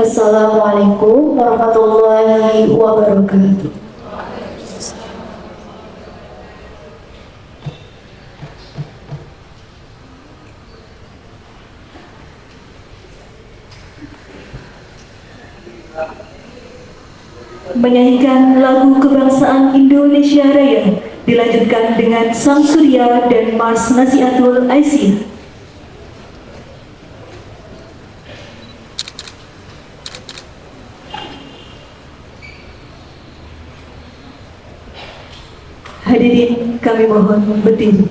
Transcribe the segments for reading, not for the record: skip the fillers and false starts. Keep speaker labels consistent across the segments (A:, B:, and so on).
A: Assalamualaikum warahmatullahi wabarakatuh. Menyanyikan lagu kebangsaan Indonesia Raya dilanjutkan dengan Sang Surya dan Mars Nasihatul Aisyah. Hadirin kami mohon berdiri.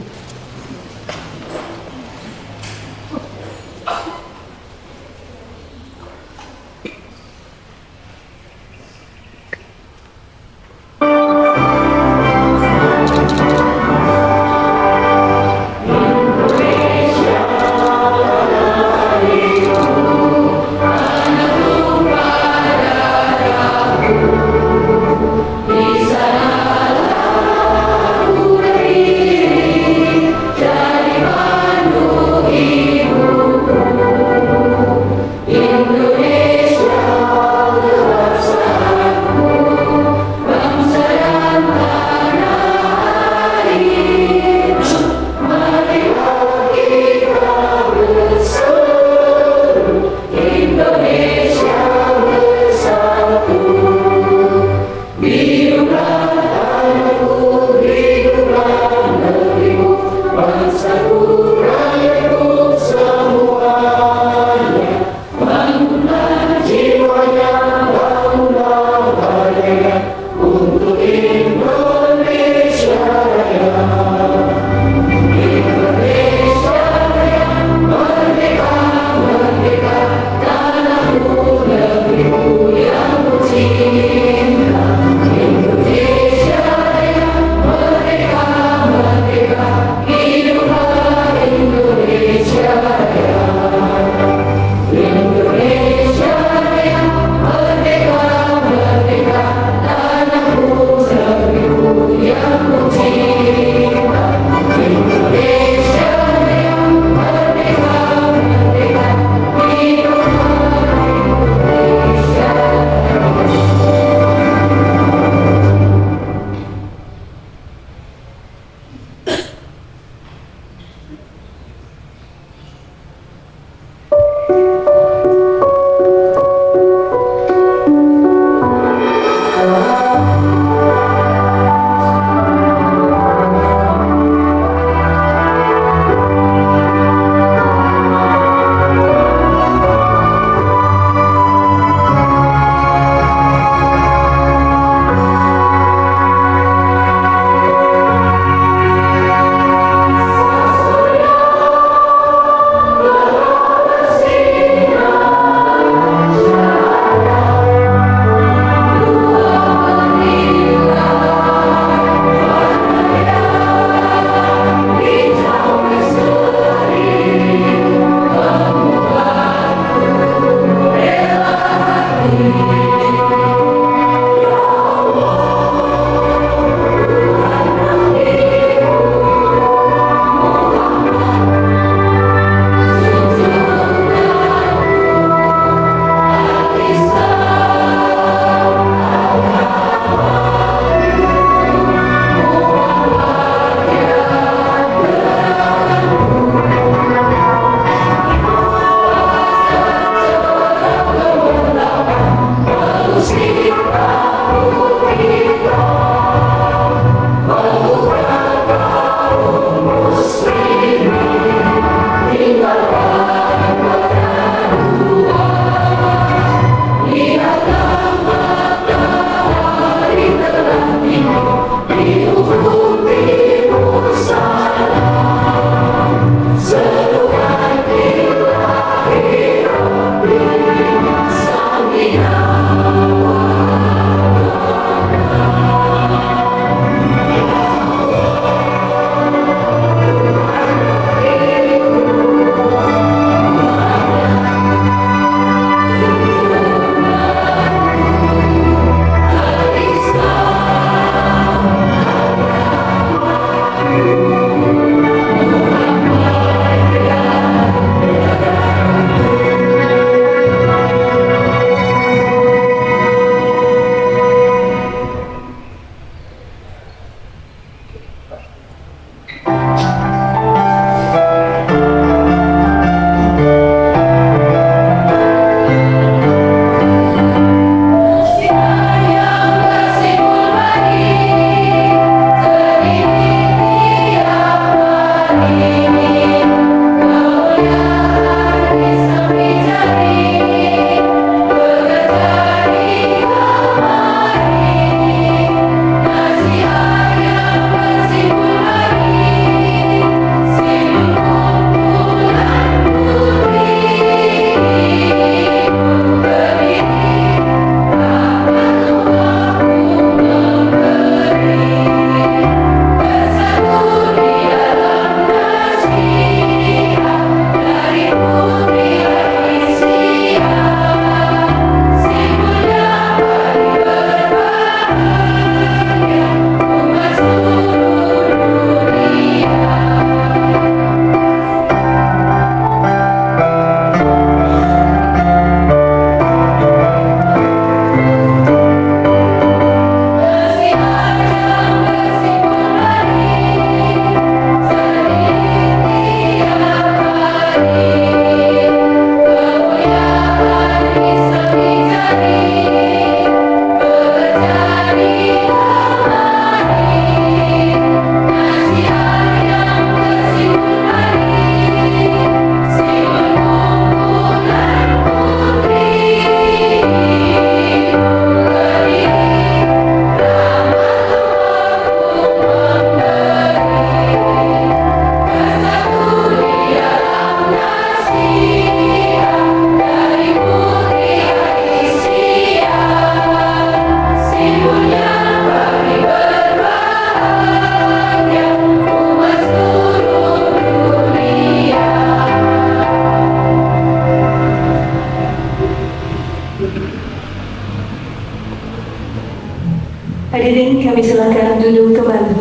A: kami silakan duduk kembali.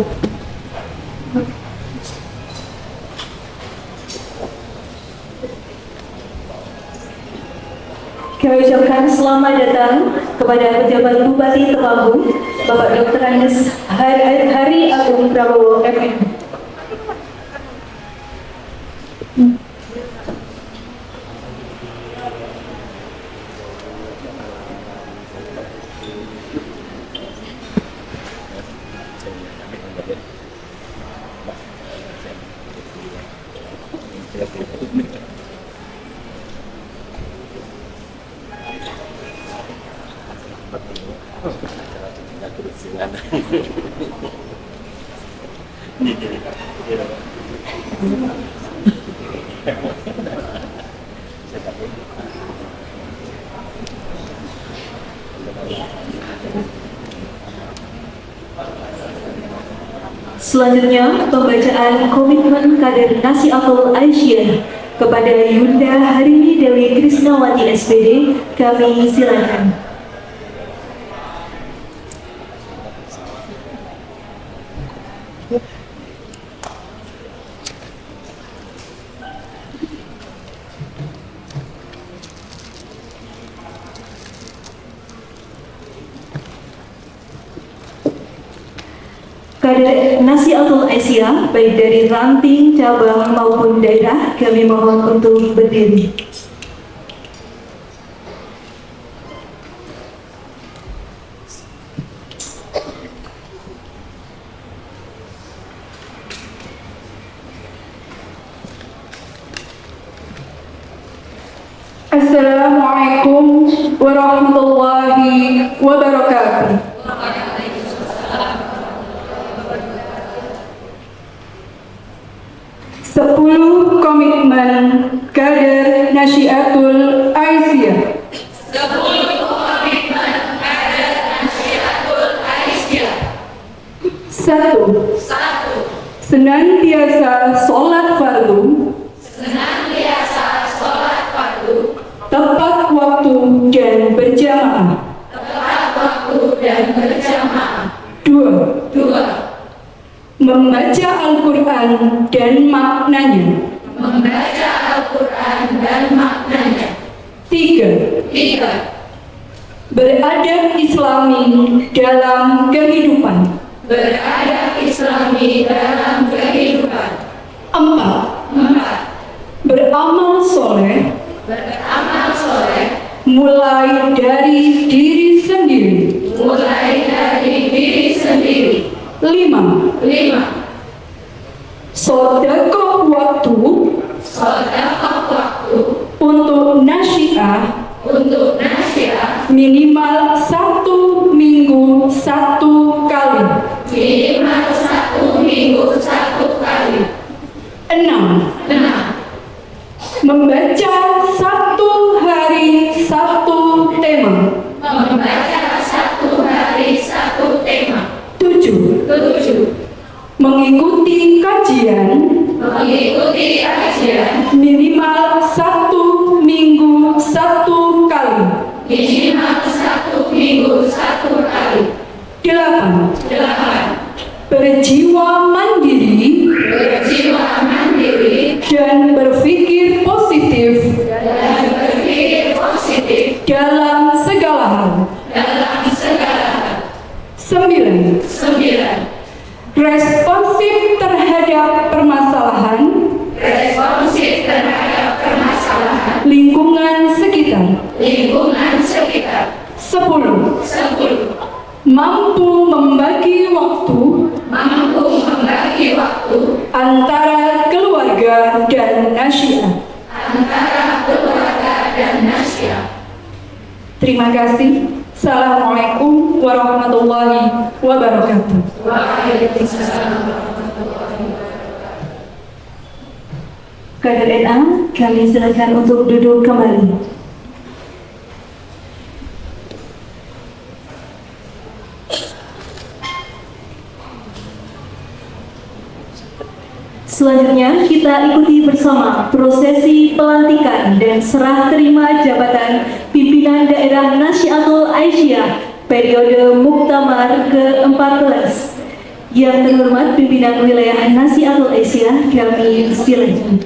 A: Kami ucapkan selamat datang kepada pejabat Bupati Temanggung, Bapak Dr. Andes Hari Agung Prabowo MM. Selanjutnya, pembacaan komitmen kader Nahdlatul Aisyah kepada Yunda Harini Dewi Krisnawati SPD. Kami silakan. Kader Nahdlatul Aisyah, baik dari ranting, cabang maupun daerah, kami mohon untuk berdiri.
B: Assalamualaikum warahmatullahi wabarakatuh. 10 komitmen kader Nahdlatul Aisyah.
C: 10 komitmen kader Nahdlatul Aisyah.
B: 1.
C: 1.
B: Senantiasa sholat fardu.
C: Senantiasa sholat fardu.
B: Tepat waktu dan berjamaah.
C: Tepat waktu dan berjamaah.
B: 2.
C: 2.
B: Membaca Al-Quran dan maknanya.
C: Membaca Al-Quran dan maknanya.
B: 3.
C: 3.
B: Beradab Islami dalam kehidupan.
C: Beradab Islami dalam kehidupan.
B: 4.
C: 4.
B: Beramal soleh
C: Beramal soleh
B: mulai dari diri sendiri.
C: mulai dari diri sendiri.
B: 5.
C: 5.
B: Sedekah waktu
C: Sedekah waktu
B: untuk nasihat
C: untuk nasihat
B: minimal 1 minggu 1 kali.
C: minimal 1 minggu 1 kali.
B: 6.
C: 6.
B: Membaca 1 hari 1 tema.
C: Membaca 1 hari 1 tema.
B: 7.
C: 7.
B: Mengikuti kajian
C: Mengikuti kajian
B: minimal 1 minggu 1 kali.
C: minimal 1 minggu 1 kali.
B: 8.
C: 8.
B: Berjiwa mandiri
C: Berjiwa mandiri
B: dan berpikir positif
C: dan berpikir positif
B: dalam segala hal.
C: dalam segala hal.
B: 9.
C: 9.
B: Responsif terhadap permasalahan
C: Responsif terhadap permasalahan
B: lingkungan sekitar.
C: lingkungan sekitar.
B: 10.
C: 10.
B: Mampu membagi waktu
C: Mampu membagi waktu
B: antara keluarga dan nasihat.
C: antara keluarga dan nasihat.
B: Terima kasih. Assalamualaikum warahmatullahi wabarakatuh.
C: Waalaikumsalam.
A: Kader NA, kami silakan untuk duduk kembali. Selanjutnya kita ikuti bersama prosesi pelantikan dan serah terima jabatan pimpinan daerah Nahdlatul Aisyah periode Muktamar ke-14 ke-14. Yang terhormat pimpinan wilayah Nasihatul Aisyah, kami silakan.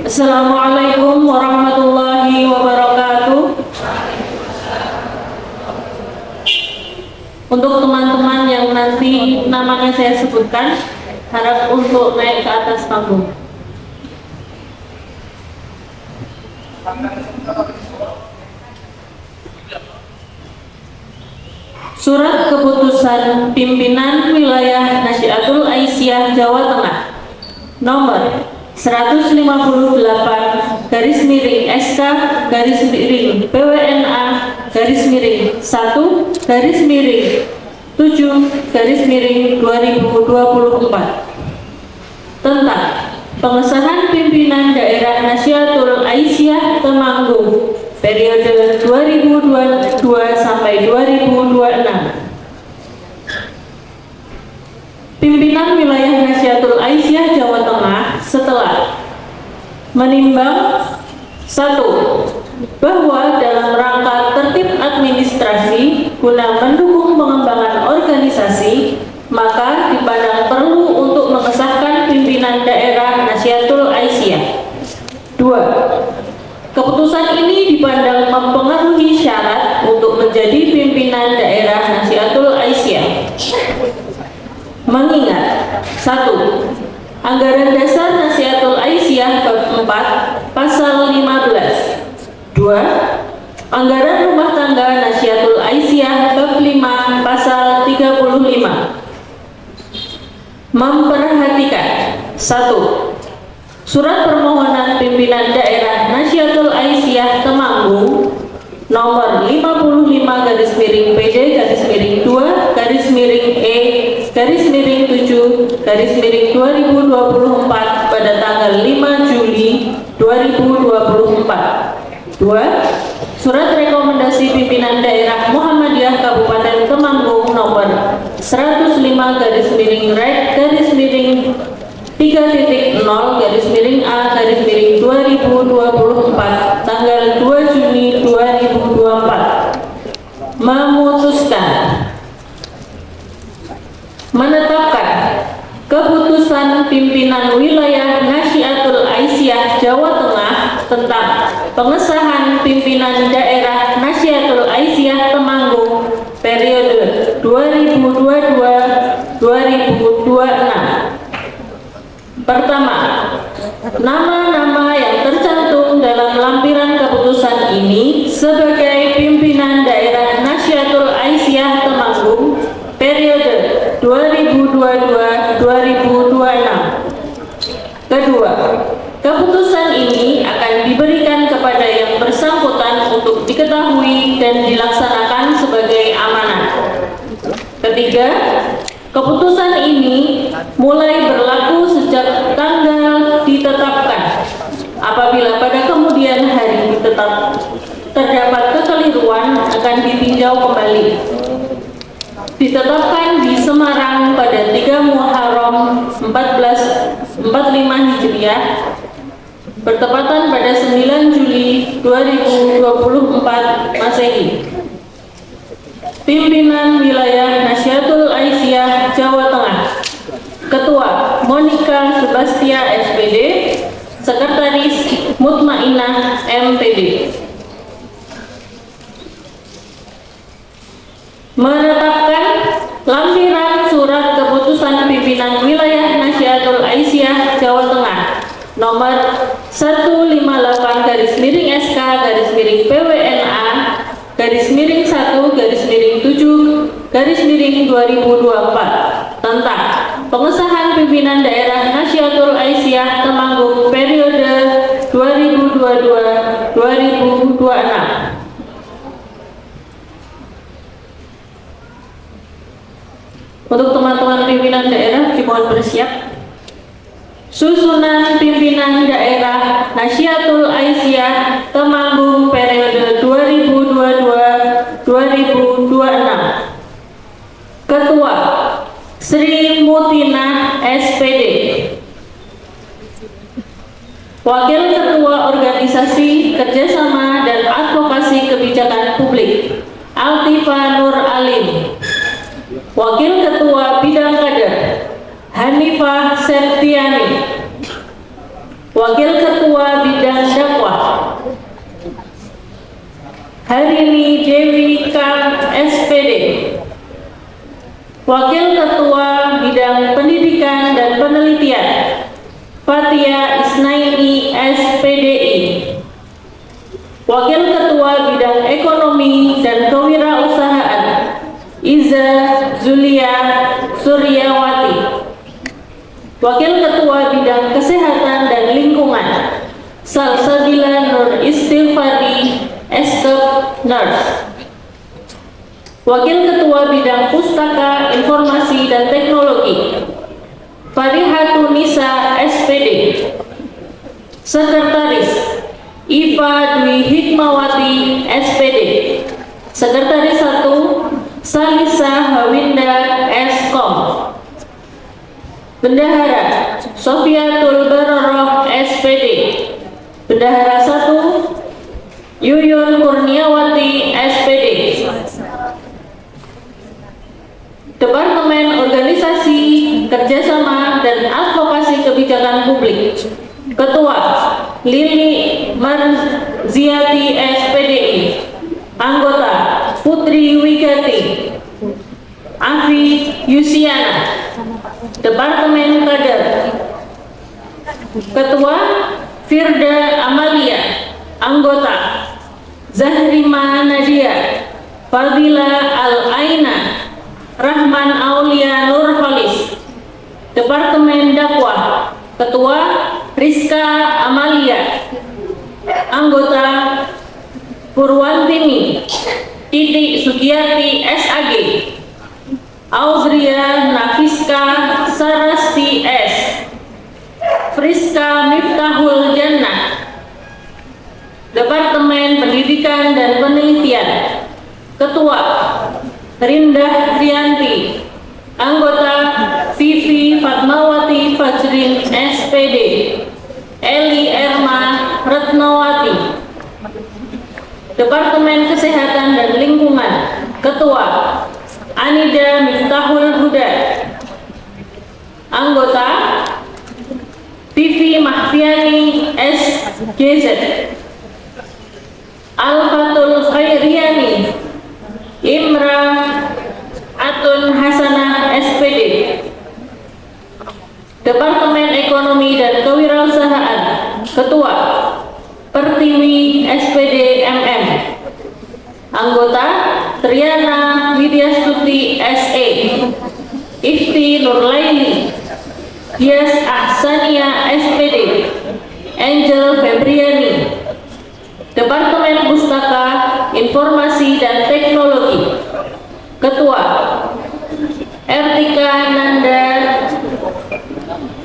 D: Assalamualaikum warahmatullahi wabarakatuh. Untuk teman-teman yang nanti namanya saya sebutkan, harap untuk naik ke atas panggung. Surat Keputusan Pimpinan Wilayah Nasihatul Aisyah Jawa Tengah nomor 158 garis miring SK garis miring PWNA garis miring 1 garis miring 7 garis miring 2024 tentang pengesahan pimpinan daerah Nasihatul Aisyah Temanggung periode 2022 sampai 2026. Pimpinan wilayah Nasihatul Aisyah Jawa Tengah setelah menimbang 1. Bahwa dalam rangka tertib administrasi guna mendukung pengembangan organisasi, maka dipandang perlu untuk mengesahkan pimpinan daerah Nasihatul Aisyah. 2. Keputusan ini dipandang mempengaruhi syarat untuk menjadi pimpinan daerah Nasihatul Aisyah. Mengingat 1. Anggaran dasar Nasihatul Aisyah bab 4 pasal 15. 2. Anggaran rumah tangga Nasihatul Aisyah bab 5 pasal 35. Memperhatikan 1. Surat permohonan pimpinan daerah Nasihatul Aisyah Temanggung nomor 55 garis miring PD garis miring 2 garis miring E garis miring 7 garis miring 2024 pada tanggal 5 Juli 2024. 2. Surat rekomendasi pimpinan daerah Muhammadiyah Kabupaten Temanggung nomor 105 garis miring red garis miring 3.0 garis miring A garis miring 2024 tanggal 2 Juni 2024 memutuskan menetapkan keputusan pimpinan wilayah Nasihatul Aisyah Jawa Tengah tentang pengesahan pimpinan daerah Nasihatul Aisyah Temanggung periode 2022-2026. Pertama, nama-nama yang tercantum dalam lampiran keputusan ini sebagai pimpinan daerah Nasihatul Aisyah Temanggung periode 2022-2026. Kedua, keputusan ini akan diberikan kepada yang bersangkutan untuk diketahui dan dilaksanakan sebagai amanat. Ketiga, keputusan ini mulai berlaku sejak tanggal ditetapkan. Apabila pada kemudian hari terdapat kekeliruan, akan ditinjau kembali. Ditetapkan di Semarang pada 3 Muharram 1445 Hijriah, bertepatan pada 9 Juli 2024 Masehi. Pimpinan wilayah Nasihatul Aisyah Jawa Tengah. Ketua Monica Subastia SPD, Sekretaris Mutmainah MPD. Menetapkan lampiran surat keputusan pimpinan wilayah Nasihatul Aisyah Jawa Tengah nomor 158 garis miring SK garis miring PWNA garis miring 1 garis miring 7 garis miring 2024 tentang pengesahan pimpinan daerah Nasihatul Aisyah Temanggung periode 2022 2022-2026. Untuk teman-teman pimpinan daerah dimohon bersiap. Susunan pimpinan daerah Nasyatul Aisyah Temanggung periode 2022-2026. Ketua Sri Mutina SPD. Wakil Ketua Organisasi Kerjasama dan Advokasi Kebijakan Publik Altiva Nur Alim. Wakil Ketua Bidang Kader Hanifah Septiani. Wakil Ketua Bidang Dakwah Harini Dewi Kang SPD. Wakil Ketua Bidang Pendidikan dan Penelitian Fatia Isnaini SPDI. Wakil Ketua Bidang Ekonomi dan Kewirausahaan Iza Zulia Suryawati. Wakil Ketua Bidang Kesehatan dan Lingkungan Salsabila Nur Istighfari Eskep Nurse. Wakil Ketua Bidang Pustaka Informasi dan Teknologi Farihatun Nisa SPD. Sekretaris Iva Dwi Hikmawati SPD. Sekretaris 1 Salisa Hawinda Eskom. Bendahara Sofiatul Baroroh SPD. Bendahara 1 Yuyun Kurniawati SPD. Departemen Organisasi Kerjasama dan Advokasi Kebijakan Publik. Ketua Lili Marziati SPDI. Anggota Putri Wigati, Afi Yusiana. Departemen Kader. Ketua Firda Amalia. Anggota Zahrima Nadia, Fadila Al-Aina, Rahman Aulia Nurholis. Departemen Dakwah. Ketua Rizka Amalia. Anggota Purwantini Titik Sugiyati SAG. Auzria Nafiska Sarasti S. Friska Miftahul Jannah. Departemen Pendidikan dan Penelitian. Ketua Rindah Trianti. Anggota Vivi Fatmawati Fajrin SPD. Eli Erma Retnowati. Departemen Kesehatan dan Lingkungan. Ketua Anida Miftahul Huda. Anggota Vivi Mahfiani SGZ. Alfatul Khairiani. Imra Atun Hasanah SPD. Departemen Ekonomi dan Kewirausahaan. Ketua Pertiwi SPD MM. Anggota Triana Widyastuti SE. Ifti Nurlaini. Dias Ahsania SPD. Angel Febriani. Departemen Pustaka Informasi dan Teknologi. Ketua Ertika Nanda.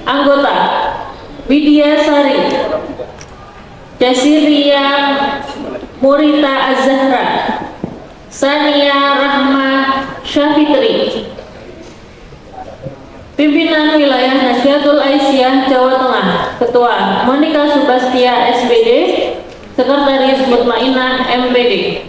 D: Anggota Widya Sari. Jasiria Murita Az-Zahra. Sania Rahma Syafitri. Pimpinan Wilayah Nasyatul Aisyah Jawa Tengah. Ketua Monika Subastia SPD. Sekretaris Mutmainah MPD.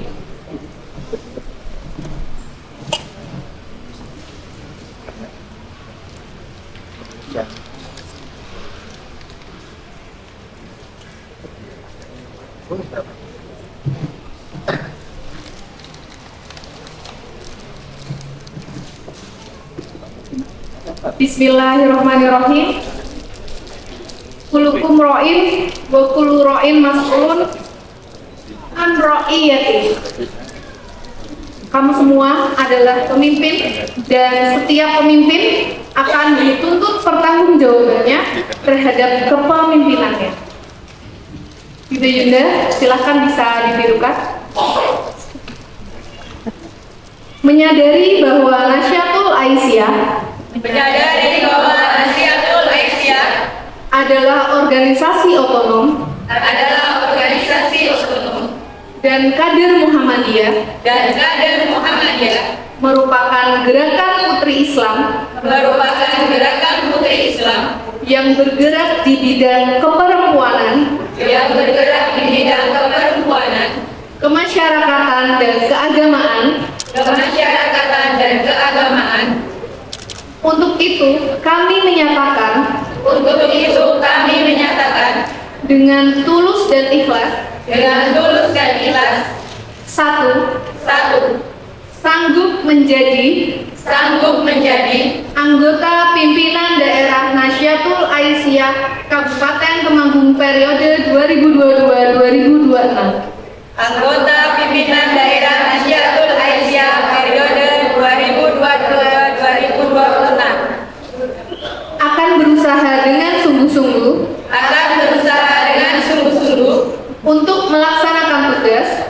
B: Bismillahirrahmanirrahim. Kulukum ro'in wa kullu ro'in mas'ulun an ro'iyati. Kamu semua adalah pemimpin dan setiap pemimpin akan dituntut pertanggungjawabannya terhadap kepemimpinannya. Yunda Yunda, silahkan bisa dibirukan. Menyadari bahwa Nahdlatul Aisyah adalah organisasi otonom dan kader Muhammadiyah merupakan gerakan putri Islam yang bergerak di bidang keperempuanan, kemasyarakatan dan keagamaan. Untuk itu, kami menyatakan dengan tulus dan ikhlas. Satu, sanggup menjadi anggota pimpinan daerah Nahdlatul Aisyah Kabupaten Temanggung periode 2022-2026.
C: Anggota pimpinan daerah Nahdlatul Aisyah periode 2022-2026
B: Akan berusaha dengan sungguh-sungguh untuk melaksanakan tugas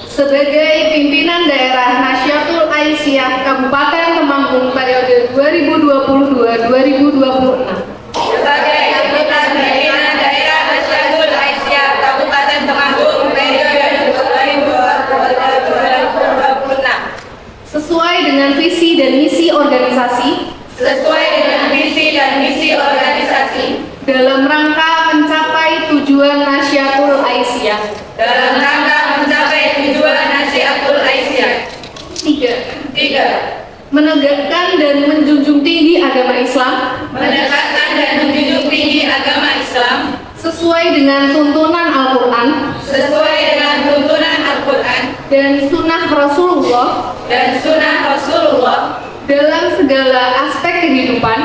B: sebagai pimpinan daerah Nahdlatul Aisyah Kabupaten Temanggung periode 2022-2026
C: sebagai anggota pimpinan daerah Nahdlatul Aisyah Kabupaten Temanggung periode 2022-2026
B: sesuai dengan visi dan misi organisasi dalam rangka mencapai tujuan Nahdlatul Aisyah. Tiga, menegakkan dan menjunjung tinggi agama Islam sesuai dengan tuntunan Al-Quran dan Sunnah Rasulullah dalam segala aspek kehidupan,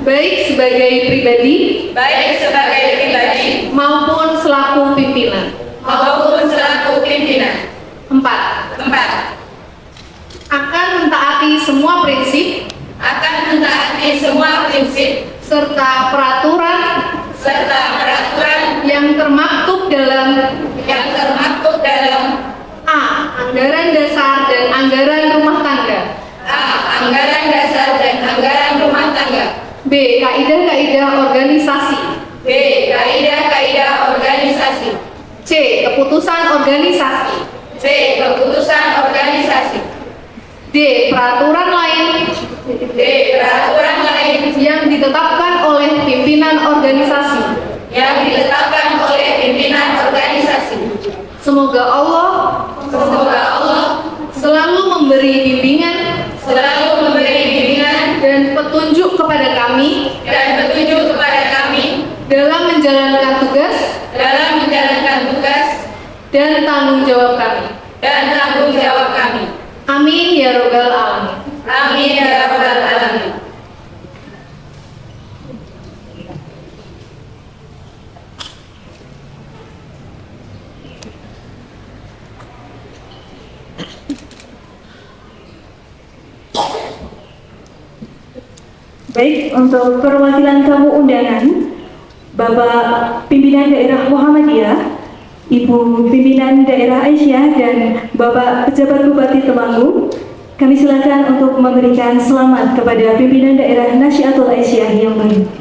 B: baik sebagai pribadi maupun selaku pimpinan. 4. Akan mentaati semua prinsip serta peraturan yang termaktub dalam A. Anggaran dasar dan anggaran rumah tangga. B. Kaidah-kaidah organisasi. C. Keputusan organisasi. D. Peraturan lain yang ditetapkan oleh pimpinan organisasi. Semoga Allah selalu memberi bimbingan dan petunjuk kepada kami dalam menjalankan tugas dan tanggung jawab kami. Amin ya Rabbal Alamin.
A: Baik, untuk perwakilan tamu undangan, Bapak Pimpinan Daerah Muhammadiyah, Ibu Pimpinan Daerah Aisyah, dan Bapak Pejabat Bupati Temanggung, kami silakan untuk memberikan selamat kepada Pimpinan Daerah Nahdlatul Aisyah yang baru.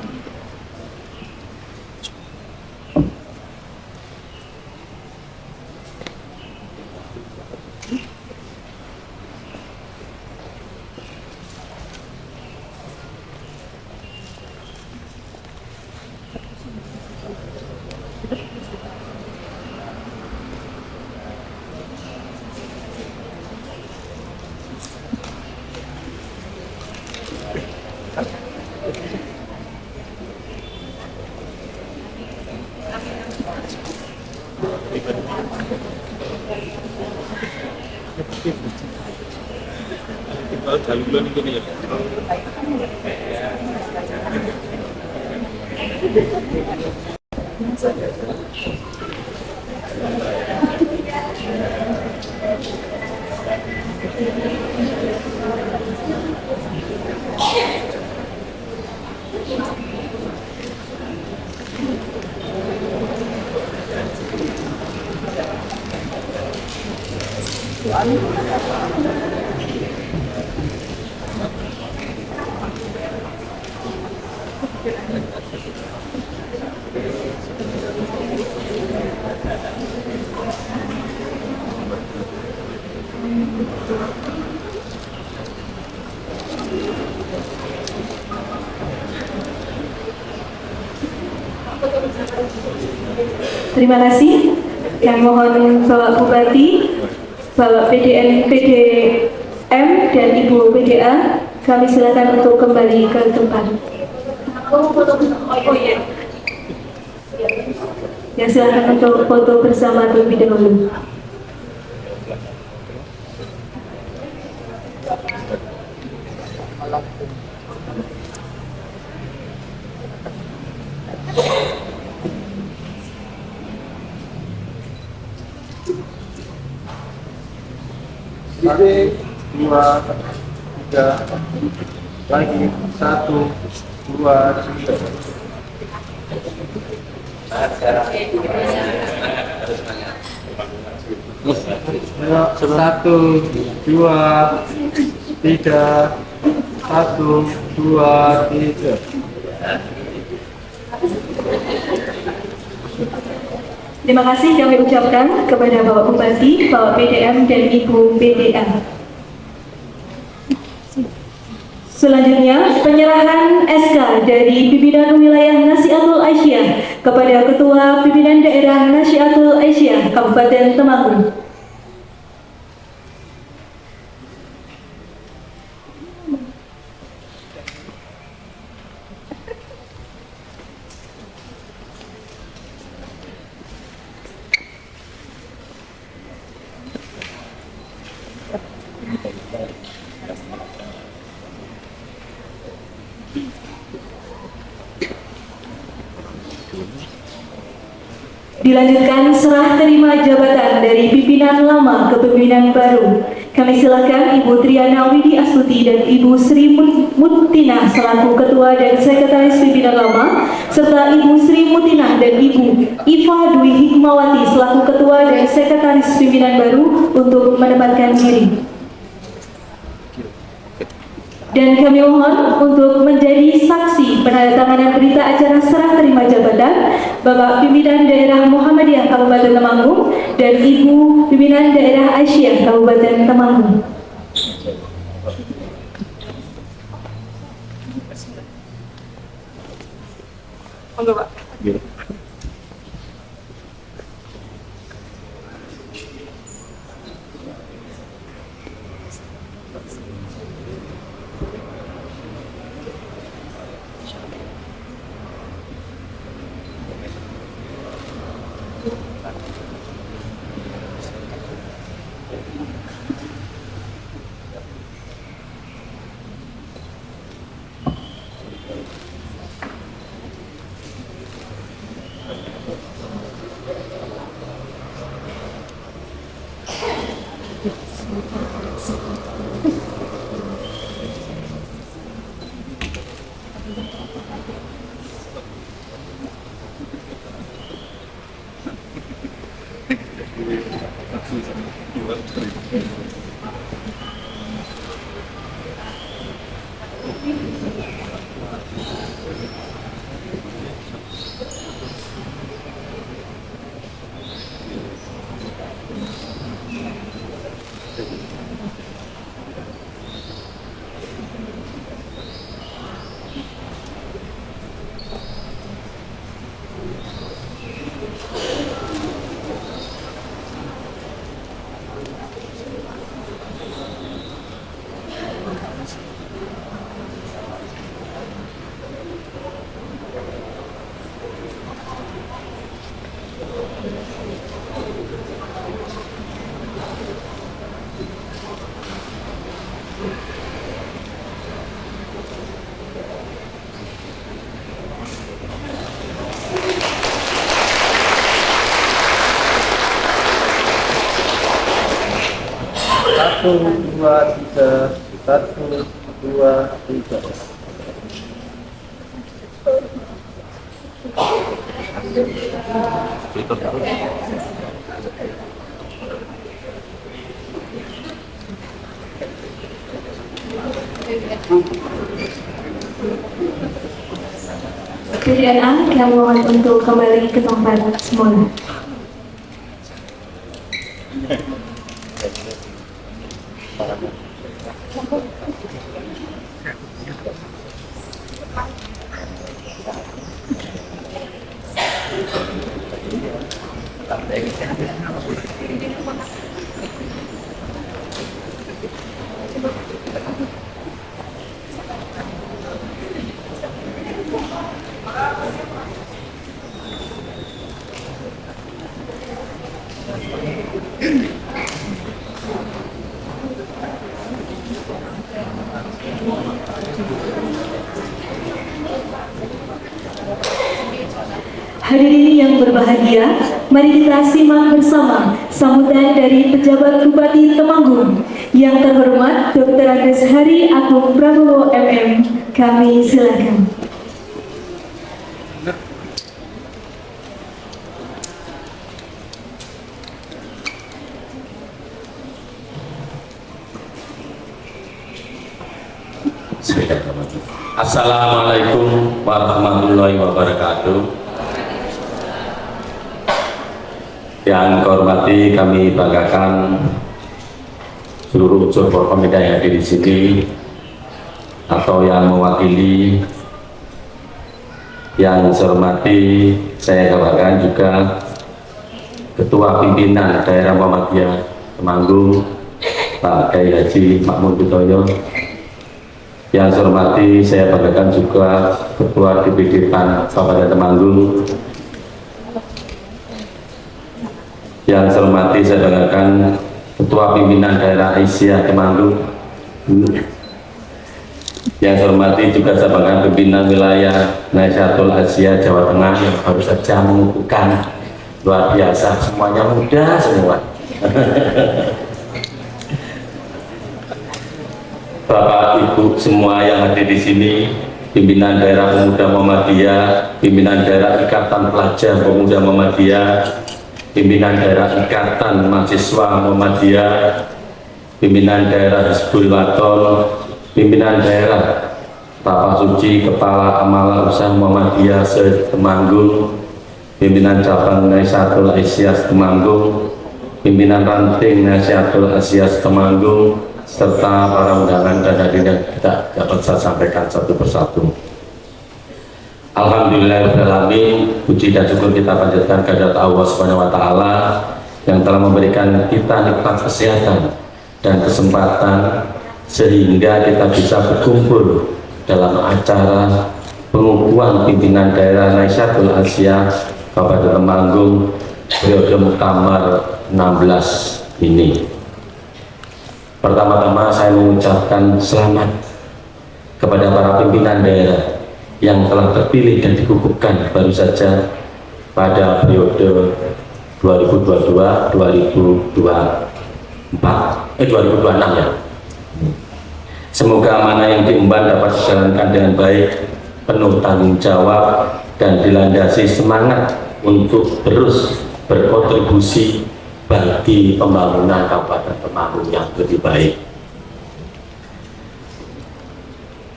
A: Terima kasih. Kami mohon Bapak Bupati, Bapak PDM dan Ibu PDA, kami silakan untuk kembali ke tempat. Ya, silakan untuk foto bersama terlebih dahulu.
E: Lagi, 2, 3, lagi 1, 2, 3. Satu, dua, tiga, 1, 2, 3.
A: Terima kasih kami ucapkan kepada Bapak Bupati, Bapak PDM dan Ibu PDA. Selanjutnya, penyerahan SK dari Pimpinan Wilayah Nasihatul Aisyah kepada Ketua Pimpinan Daerah Nasihatul Aisyah Kabupaten Temanggung. Dilanjutkan serah terima jabatan dari pimpinan lama ke pimpinan baru. Kami silakan Ibu Triana Widi Astuti dan Ibu Sri Mutina selaku Ketua dan Sekretaris Pimpinan Lama, serta Ibu Sri Mutina dan Ibu Iva Dwi Hikmawati selaku Ketua dan Sekretaris Pimpinan Baru untuk menempatkan diri. Dan kami mohon untuk menjadi saksi penandatanganan berita acara serah terima jabatan Bapak Pimpinan Daerah Muhammadiyah Kabupaten Temanggung dan Ibu Pimpinan Daerah Aisyah Kabupaten Temanggung.
E: Satu, dua, tiga. 1, 2, 3.
A: PDNA kami mohon untuk kembali ke tempat semula. Hadirin yang berbahagia, mari kita simak bersama sambutan dari pejabat Bupati Temanggung. Yang terhormat Dr. Agus Hari Agung Prabowo MM, kami silakan.
F: Assalamualaikum warahmatullahi wabarakatuh. Yang kehormati, kami banggakan seluruh unsur Forkominda yang hadir di sini atau yang mewakili. Yang saya hormati, saya banggakan juga Ketua Pimpinan Daerah Muhammadiyah Temanggung, Pak Kiai Haji Makmun Butoyo. Yang saya hormati, saya banggakan juga Ketua DPD PAN Kabupaten Temanggung. Yang saya hormati, saya banggakan Ketua Pimpinan Daerah Asia Temanggung. Yang saya hormati juga saya banggakan Pimpinan Wilayah Nahdlatul Asia Jawa Tengah yang baru saja mengukuhkan, luar biasa, semuanya mudah semua. Bapak Ibu semua yang hadir di sini, pimpinan daerah Pemuda Muhammadiyah, pimpinan daerah Ikatan Pelajar Pemuda Muhammadiyah, pimpinan daerah Ikatan Mahasiswa Muhammadiyah, pimpinan daerah Hizbul Waton, pimpinan daerah Bapak Suci Kepala Amal Usaha Muhammadiyah se-Temanggung, pimpinan cabang Nahdlatul Asia Temanggung, pimpinan ranting Nahdlatul Asia Temanggung, serta para undangan dan hadirin yang tidak dapat saya sampaikan satu persatu. Alhamdulillahirrahmanirrahim, puji dan syukur kita panjatkan kehadirat Allah Subhanahu wa Ta'ala yang telah memberikan kita nikmat kesehatan dan kesempatan sehingga kita bisa berkumpul dalam acara pengukuhan pimpinan daerah Nahdlatul Asia Kabupaten Temanggung periode Muktamar 16 ini. Pertama-tama saya mengucapkan selamat kepada para pimpinan daerah yang telah terpilih dan dikukuhkan baru saja pada periode 2022-2026 ya. Semoga amanah yang diemban dapat dijalankan dengan baik, penuh tanggung jawab, dan dilandasi semangat untuk terus berkontribusi bagi pembangunan Kabupaten Temanggung yang lebih baik.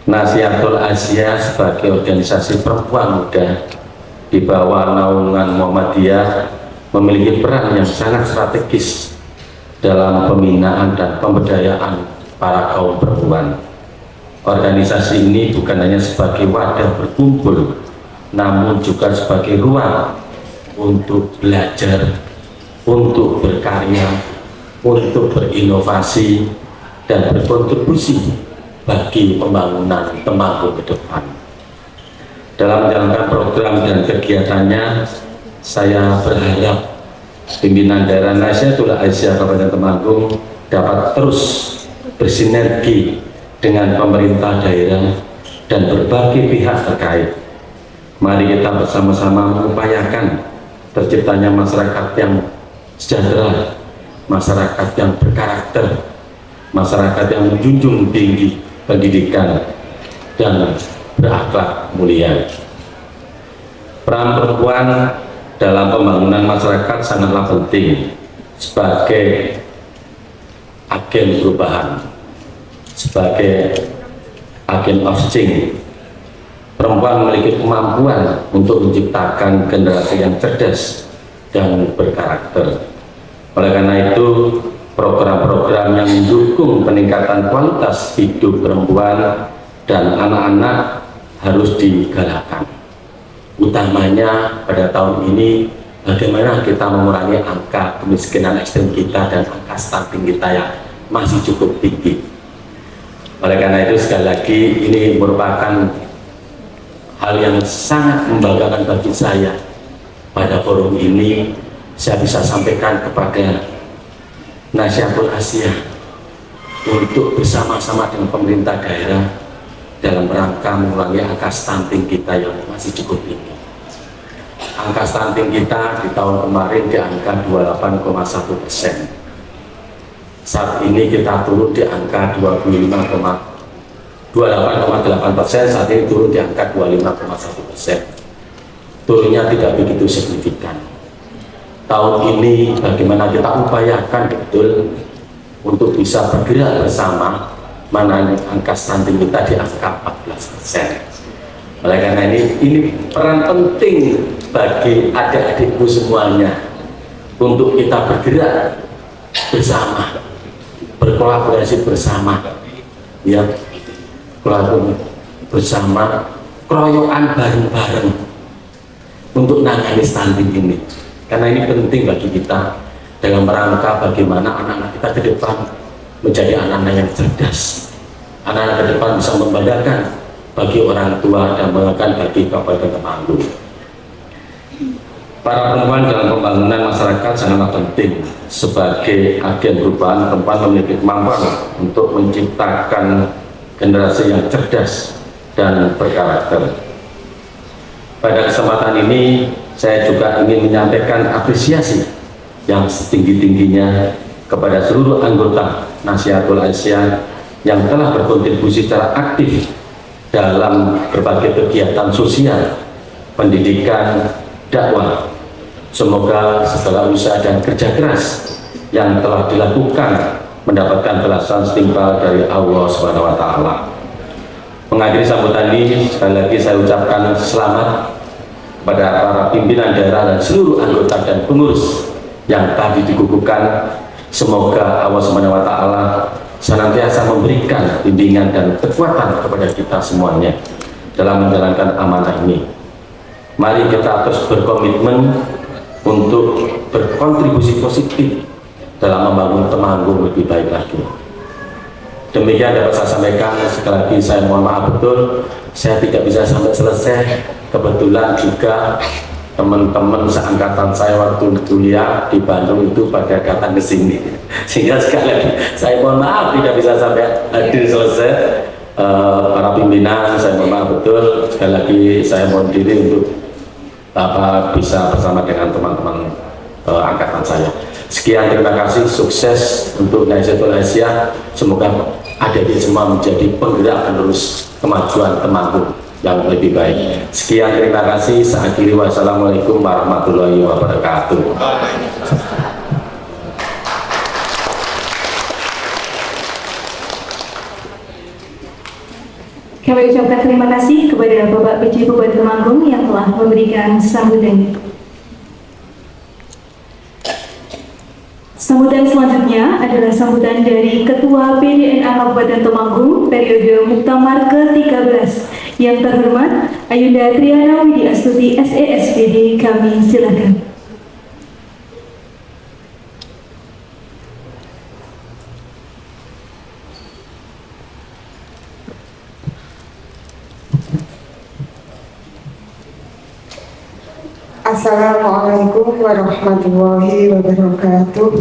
F: Nahdlatul Asia sebagai organisasi perempuan muda di bawah naungan Muhammadiyah memiliki peran yang sangat strategis dalam pembinaan dan pemberdayaan para kaum perempuan. Organisasi ini bukan hanya sebagai wadah berkumpul, namun juga sebagai ruang untuk belajar, untuk berkarya, untuk berinovasi, dan berkontribusi bagi pembangunan Temanggung ke depan. Dalam menjalankan program dan kegiatannya, saya berharap pimpinan daerah Nahdlatul Asia Kabupaten Temanggung dapat terus bersinergi dengan pemerintah daerah dan berbagai pihak terkait. Mari kita bersama-sama mengupayakan terciptanya masyarakat yang sejahtera, masyarakat yang berkarakter, masyarakat yang menjunjung tinggi pendidikan dan berakhlak mulia. Peran perempuan dalam pembangunan masyarakat sangatlah penting sebagai agen perubahan, sebagai agent of change. Perempuan memiliki kemampuan untuk menciptakan generasi yang cerdas dan berkarakter. Oleh karena itu, program-program yang mendukung peningkatan kualitas hidup perempuan dan anak-anak harus digalakkan. Utamanya pada tahun ini, bagaimana kita mengurangi angka kemiskinan ekstrem kita dan angka stunting kita yang masih cukup tinggi. Oleh karena itu, sekali lagi ini merupakan hal yang sangat membanggakan bagi saya. Pada forum ini saya bisa sampaikan kepada Nasyatul Asia untuk bersama-sama dengan pemerintah daerah dalam rangka mengurangi angka stunting kita yang masih cukup tinggi. Angka stunting kita di tahun kemarin di angka 28,1%. Saat ini kita turun di angka 28,8%, saat ini turun di angka 25,1%. Turunnya tidak begitu signifikan. Tahun ini bagaimana kita upayakan betul untuk bisa bergerak bersama mana angka stunting kita di angka 14%. Oleh karena ini peran penting bagi adik-adikku semuanya untuk kita bergerak bersama, berkolaborasi bersama, ya, kolaborasi bersama, keroyokan bareng-bareng untuk menangani stunting ini. Karena ini penting bagi kita dalam rangka bagaimana anak-anak kita ke depan menjadi anak-anak yang cerdas, anak-anak ke depan bisa membanggakan bagi orang tua dan membanggakan bagi Kabupaten Temanggung. Para perempuan dalam pembangunan masyarakat sangatlah penting sebagai agen perubahan. Perempuan memiliki kemampuan untuk menciptakan generasi yang cerdas dan berkarakter. Pada kesempatan ini saya juga ingin menyampaikan apresiasi yang setinggi-tingginya kepada seluruh anggota Nasyatul Asia yang telah berkontribusi secara aktif dalam berbagai kegiatan sosial, pendidikan, dakwah. Semoga segala usaha dan kerja keras yang telah dilakukan mendapatkan balasan setimpal dari Allah Subhanahu wa Ta'ala. Menghadiri sambutan ini, sekali lagi saya ucapkan selamat kepada para pimpinan daerah dan seluruh anggota dan pengurus yang tadi dikukuhkan. Semoga Allah Subhanahu wa Ta'ala senantiasa memberikan bimbingan dan kekuatan kepada kita semuanya dalam menjalankan amanah ini. Mari kita terus berkomitmen untuk berkontribusi positif dalam membangun Temanggung lebih baik lagi. Demikian dapat saya sampaikan. Sekali lagi saya mohon maaf betul saya tidak bisa sampai selesai. Kebetulan juga teman-teman seangkatan saya waktu kuliah di Bandung itu pada datang ke sini, sehingga sekali lagi saya mohon maaf tidak bisa sampai hadir selesai. Para pimpinan saya mohon maaf betul. Sekali lagi saya mohon diri untuk bisa bersama dengan teman-teman angkatan saya. Sekian, terima kasih, sukses untuk Nasyatul Asia. Semoga adik-adik semua menjadi penggerak penerus kemajuan Temanggung yang lebih baik. Sekian, terima kasih. Saya akhiri, wassalamualaikum warahmatullahi wabarakatuh.
A: Kami ucapkan terima kasih kepada Bapak PJ Bupati Temanggung yang telah memberikan sambutan. Sambutan selanjutnya adalah sambutan dari Ketua PDNA Kabupaten Temanggung periode Muktamar ke-13 yang terhormat Ayunda Triana Widi Astuti SESPD. Kami silakan.
G: Assalamualaikum warahmatullahi wabarakatuh.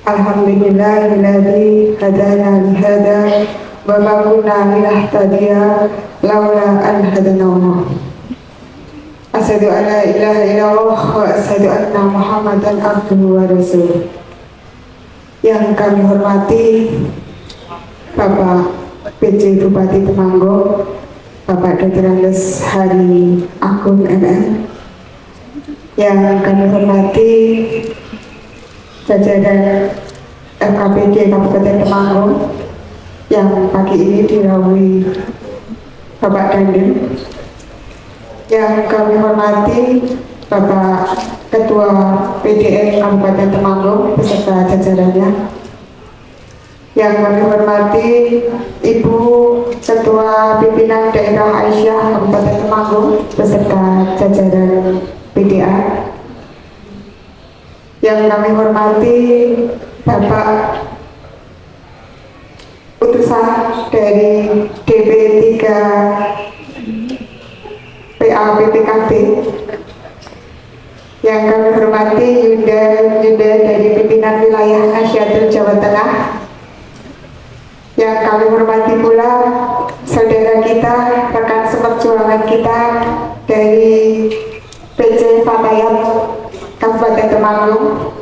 G: Alhamdulillahilladzi hadana li hada wa ma kunna linahtadiya laula an hadana Allah. Asyhadu an la ilaha illallah wa asyhadu anna Muhammadan abduhu wa rasuluh. Yang kami hormati Bapak PJ Bupati Temanggung, Bapak Dr. Andes Hari Agung MM, yang kami hormati jajaran FKP KPD Kabupaten Temanggung yang pagi ini dirawi Bapak Dandim. Yang kami hormati Bapak Ketua PDN Kabupaten Temanggung beserta jajarannya. Yang kami hormati Ibu Ketua Pimpinan Daerah Aisyah Kabupaten Temanggung beserta jajaran PDA. Yang kami hormati Bapak utusan dari DP 3 PAPPKB. Yang kami hormati Yunda dari pimpinan wilayah Nahdlatul Jawa Tengah. Yang kami hormati pula saudara kita, rekan seperjuangan kita dari PC Fatayat Kabupaten Temanggung.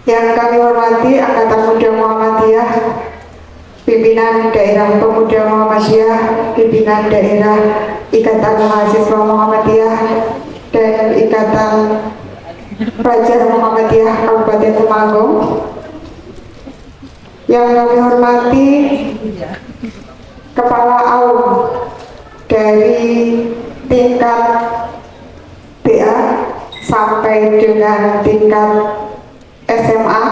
G: Yang kami hormati Angkatan Muda Muhammadiyah, pimpinan daerah pemuda Muhammadiyah, pimpinan daerah Ikatan Mahasiswa Muhammadiyah dan Ikatan Pelajar Muhammadiyah Kabupaten Temanggung. Yang kami hormati Kepala AUM dari tingkat BA sampai dengan tingkat SMA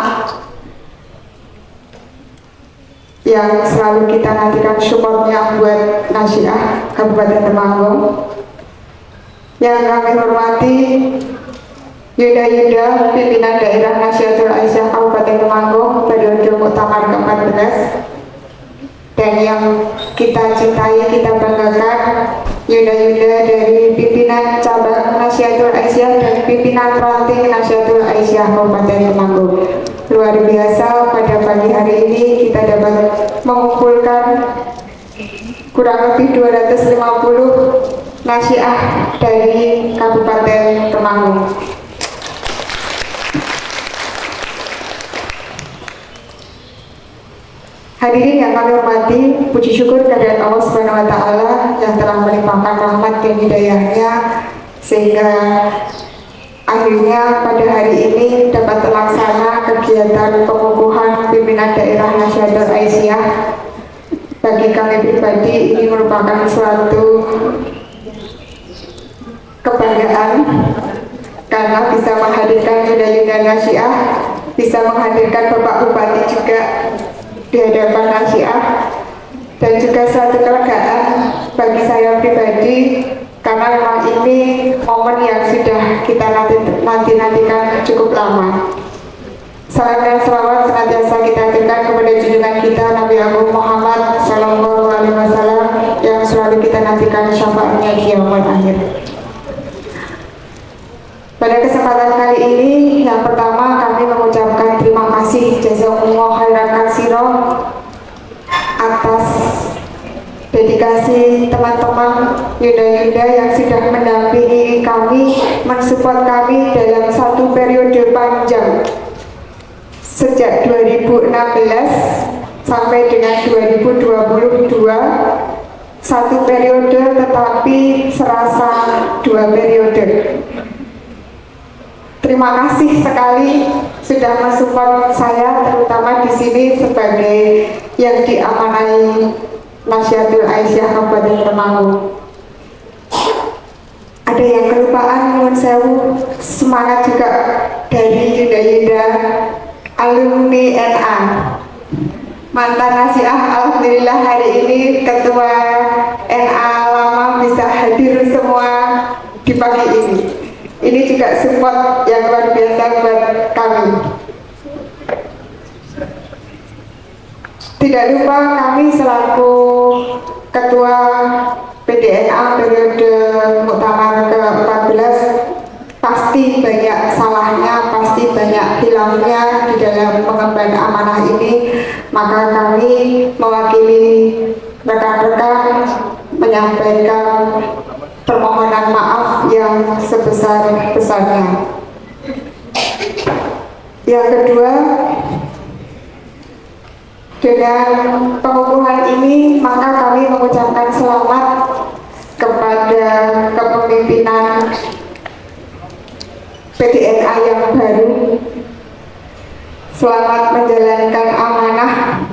G: yang selalu kita nantikan supportnya buat Nasiah Kabupaten Temanggung. Yang kami hormati Yuda pimpinan daerah Nahdlatul Aisyah Kabupaten Temanggung periode Muktamar ke-14. Dan yang kita cintai, kita banggakan Yuda dari pimpinan cabang Nahdlatul Aisyah dan pimpinan ranting Nahdlatul Aisyah Kabupaten Temanggung. Luar biasa, pada pagi hari ini kita dapat mengumpulkan kurang lebih 250 nasiah dari Kabupaten Temanggung. Hadirin yang kami hormati, puji syukur kehadirat Allah Subhanahu wa Ta'ala yang telah melimpahkan rahmat dan hidayahnya sehingga akhirnya pada hari ini dapat terlaksana kegiatan pengukuhan pimpinan daerah Nahdlatul Aisyah. Bagi kami pribadi ini merupakan suatu kebanggaan karena bisa menghadirkan Yuda Nasiah, bisa menghadirkan Bapak Bupati juga di hadapan Nasiah, dan juga suatu kelegaan bagi saya pribadi karena memang ini momen yang sudah kita nantikan cukup lama. Salam dan selawat senantiasa kita aturkan kepada junjungan kita Nabi Agung Muhammad Sallallahu Alaihi Wasallam yang selalu kita nantikan syafaatnya di yaumul akhir. Pada kesempatan kali ini, yang pertama kami mengucapkan terima kasih jazakumullah khairan katsira atas dedikasi teman-teman Yuda yang sudah mendampingi kami, mensupport kami dalam satu periode panjang sejak 2016 sampai dengan 2022, satu periode tetapi serasa 2 periode. Terima kasih sekali sudah mensupport saya, terutama di sini sebagai yang diamanai Nahdlatul Aisyah Kabupaten Temanggung. Ada yang kelupaan, nyuwun sewu, semangat juga dari Yuda alumni NA. Mantan Nasiah, alhamdulillah hari ini ketua NA lama bisa hadir semua di pagi ini. Ini juga support yang luar biasa buat kami. Tidak lupa kami selaku ketua PDNA periode Muktamar ke-14 pasti banyak salahnya, pasti banyak hilangnya di dalam mengemban amanah ini. Maka kami mewakili rekan-rekan menyampaikan permohonan maaf yang sebesar-besarnya. Yang kedua, dengan pengukuhan ini maka kami mengucapkan selamat kepada kepemimpinan PDNA yang baru. Selamat menjalankan amanah.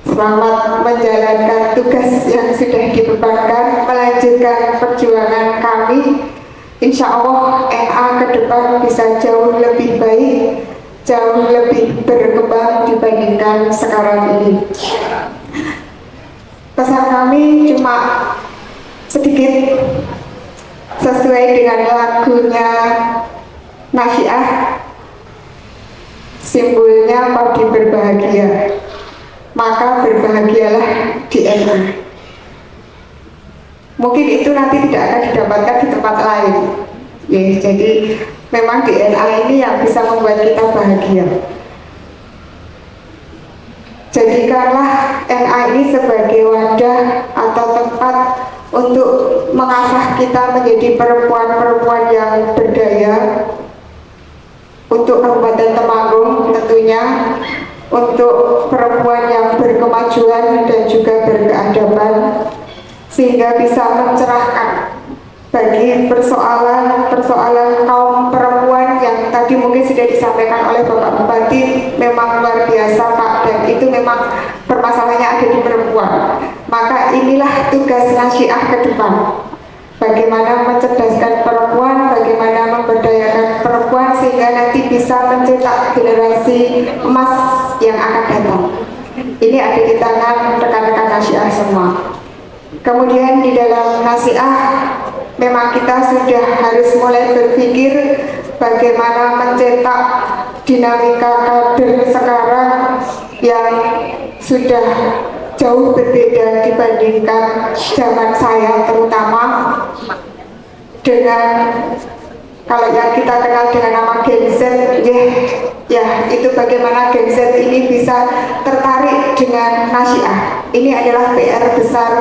G: Selamat menjalankan tugas yang sudah dibebankan, melanjutkan perjuangan kami. Insya Allah NA ke depan bisa jauh lebih baik, jauh lebih berkembang dibandingkan sekarang ini. Pesan kami cuma sedikit, sesuai dengan lagunya Nasyiah, simbolnya padi berbahagia, maka berbahagialah di NA. Mungkin itu nanti tidak akan didapatkan di tempat lain. Ya, jadi memang di NA ini yang bisa membuat kita bahagia. Jadikanlah NA ini sebagai wadah atau tempat untuk mengasah kita menjadi perempuan-perempuan yang berdaya, untuk Kabupaten Temanggung tentunya, untuk perempuan yang berkemajuan dan juga berkeadaban, sehingga bisa mencerahkan bagi persoalan kaum perempuan yang tadi mungkin sudah disampaikan oleh Bapak Bupati. Memang luar biasa Pak, dan itu memang permasalahannya ada di perempuan. Maka inilah tugas Nasyiah ke depan, bagaimana mencerdaskan perempuan, bagaimana memberdayakan perempuan sehingga nanti bisa mencetak generasi emas yang akan datang. Ini ada di tangan rekan-rekan Nasyiah semua. Kemudian di dalam Nasyiah memang kita sudah harus mulai berpikir bagaimana mencetak dinamika kader sekarang yang sudah jauh berbeda dibandingkan zaman saya, terutama dengan kalau yang kita kenal dengan nama Gen Z, ya itu bagaimana Gen Z ini bisa tertarik dengan Nasyiah. Ini adalah PR besar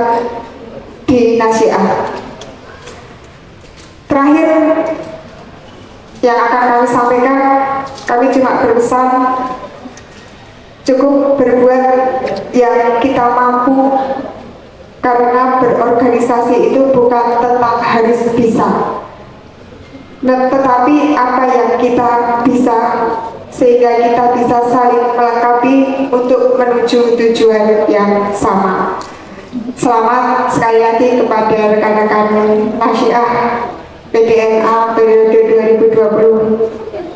G: di Nasyiah. Terakhir yang akan kami sampaikan, kami cuma berusaha cukup berbuat yang kita mampu, karena berorganisasi itu bukan tentang harus bisa, tetapi apa yang kita bisa, sehingga kita bisa saling melengkapi untuk menuju tujuan yang sama. Selamat sekali lagi kepada rekan-rekan Nasyiah PDNA periode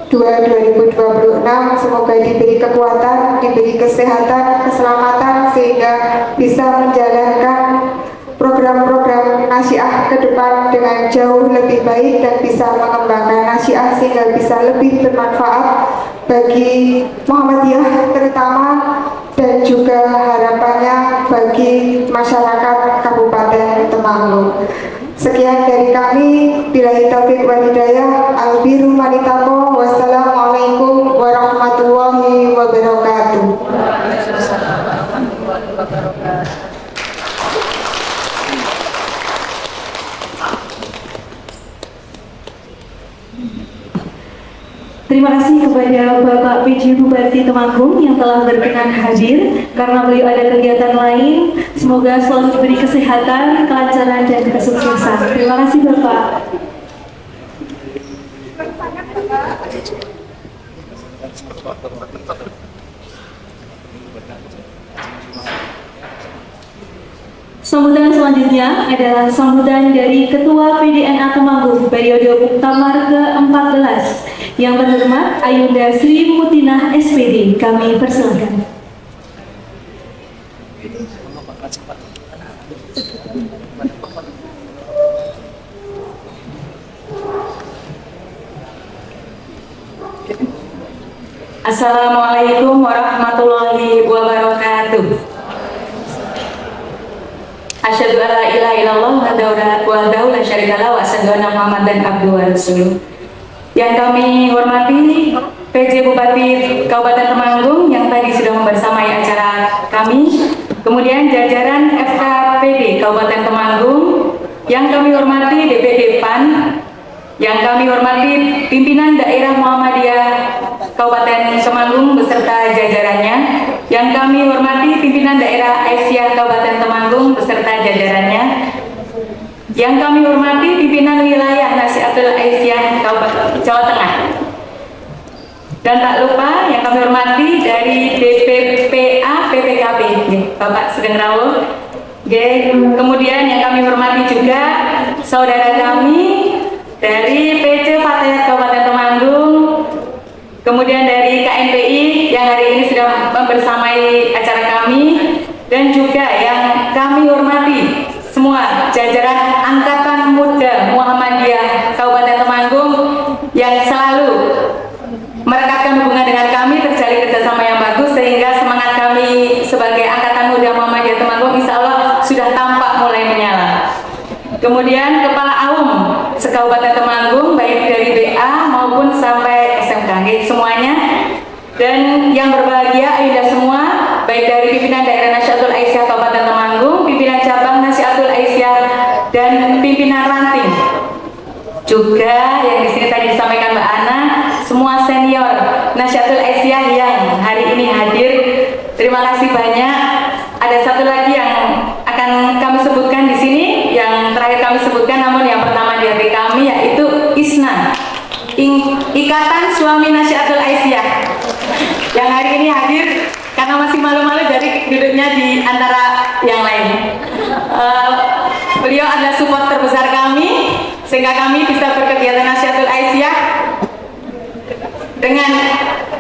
G: 2022-2026, semoga diberi kekuatan, diberi kesehatan, keselamatan sehingga bisa menjalankan program-program Nasyiah ke depan dengan jauh lebih baik dan bisa mengembangkan Nasyiah sehingga bisa lebih bermanfaat bagi Muhammadiyah terutama, dan juga harapannya bagi masyarakat Kabupaten Temanggung. Sekian dari kami, billahi taufiq wal hidayah, albiru manitako, wassalamualaikum warahmatullahi wabarakatuh.
A: Terima kasih kepada Bapak PJ Bupati Temanggung yang telah berkenan hadir. Karena beliau ada kegiatan lain, semoga selalu diberi kesehatan, kelancaran, dan kesuksesan. Terima kasih Bapak. Sambutan selanjutnya adalah sambutan dari Ketua PDNA Temanggung periode Muktamar ke-14 yang terhormat Ayunda Sri Mutinah SPD. Kami persilakan.
H: Assalamualaikum warahmatullahi wabarakatuh. Asyhadu an la ilaha illallah wahdahu la syarikalah wa asyhadu anna Muhammadan abduhu wa rasuluh. Yang kami hormati PJ Bupati Kabupaten Temanggung yang tadi sudah membersamai acara kami, kemudian jajaran FKPD Kabupaten Temanggung, yang kami hormati DPD PAN, yang kami hormati pimpinan daerah Muhammadiyah Kabupaten Temanggung beserta jajarannya, yang kami hormati pimpinan daerah Aisyah Kabupaten Temanggung beserta jajarannya, yang kami hormati pimpinan wilayah Nasyiatul Aisyah Kabupaten Jawa Tengah, Dan tak lupa yang kami hormati dari DPPA PPKB, Bapak Sugeng Rawuh. Kemudian yang kami hormati juga saudara kami dari PC Fatayat Kabupaten Temanggung, kemudian dari KNPI yang hari ini sudah membersamai acara kami, dan juga yang kami hormati semua jajaran Angkatan Muda Muhammadiyah Kabupaten Temanggung yang selalu merekatkan hubungan dengan kami, terjalin kerjasama yang bagus sehingga semangat kami sebagai Angkatan Muda Muhammadiyah Temanggung insya Allah sudah tampak mulai menyala. Kemudian Kepala Aum se-Kabupaten Temanggung baik dari BA maupun sampai SMK semuanya, dan yang berbahagia Ayunda semua baik dari pimpinan daerah Nasyatul Aisyah Kabupaten Temanggung, pimpinan cabang Nasyatul Aisyah, dan pimpinan ranting. Juga yang di sini tadi disampaikan Mbak Ana, semua senior Nasyatul Aisyah yang hari ini hadir, terima kasih banyak. Ada satu lagi yang akan kami sebutkan di sini, yang terakhir kami sebutkan, namun yang pertama di hati kami yaitu ISNA, Ikatan Suami Nasyatul Aisyah, yang hari ini hadir karena masih malu-malu dari duduknya di antara yang lain. Beliau adalah support terbesar kami sehingga kami bisa berkegiatan Nasyatul Aisyah dengan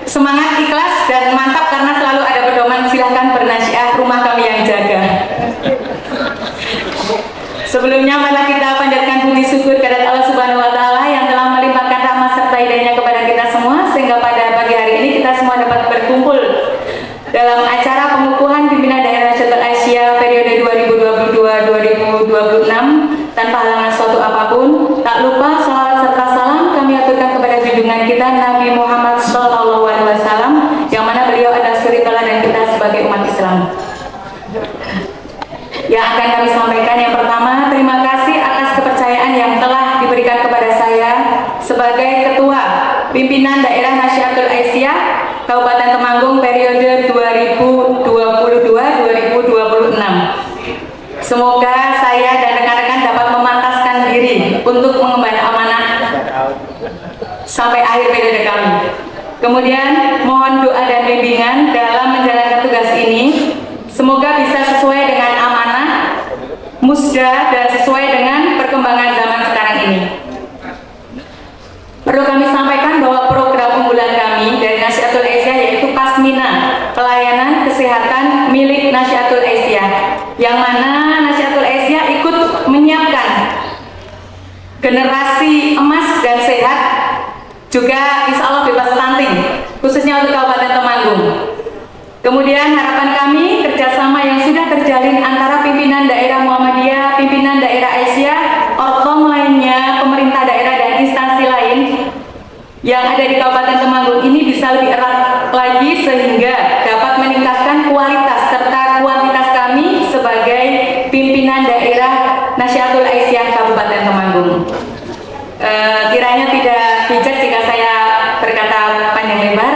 H: semangat, ikhlas, dan mantap karena selalu ada pedoman silahkan bernasiah, rumah kami yang jaga. Sebelumnya mari kita panjatkan puji syukur kepada Allah Subhanahu wa taala yang telah melimpahkan rahmat serta hidayahnya kepada kita semua sehingga pada pagi hari ini kita semua dapat berkumpul dalam acara pengukuhan pimpinan daerah Nasyatul Aisyah periode 2022-2026 tanpa halangan suatu apapun. Tak lupa salawat serta salam kami aturkan kepada junjungan kita Nabi Muhammad SAW, yang mana beliau adalah suri teladan kita sebagai umat Islam. Yang akan kami sampaikan yang pertama, terima kasih atas kepercayaan yang telah diberikan kepada saya sebagai Ketua Pimpinan Daerah Nasyatul Aisyah Kabupaten Temanggung periode 2022-2026. Semoga saya dan rekan-rekan dapat memantaskan diri untuk mengemban amanah sampai akhir periode kami. Kemudian mohon doa dan bimbingan dalam menjalankan tugas ini. Semoga bisa sesuai dengan amanah, musda, dan sesuai dengan perkembangan zaman sekarang ini. Perlu kami sampaikan bahwa program unggulan kami dari Nasyatul Aisyah yaitu Pasmina, pelayanan kesehatan milik Nasyatul Aisyah, yang mana Nasyatul Aisyah ikut menyiapkan generasi emas dan sehat, juga insya Allah bebas stunting, khususnya untuk Kabupaten Temanggung. Kemudian harapan kami kerjasama yang sudah terjalin antara pimpinan daerah Muhammadiyah, pimpinan daerah Aisyah, ortom lainnya, pemerintah daerah dan instansi lain yang ada di Kabupaten Temanggung ini bisa lebih erat lagi sehingga dapat meningkatkan kualitas serta kuantitas kami sebagai pimpinan daerah Nasyatul Aisyah Kabupaten Temanggung. Kiranya tidak bijak jika saya berkata panjang lebar,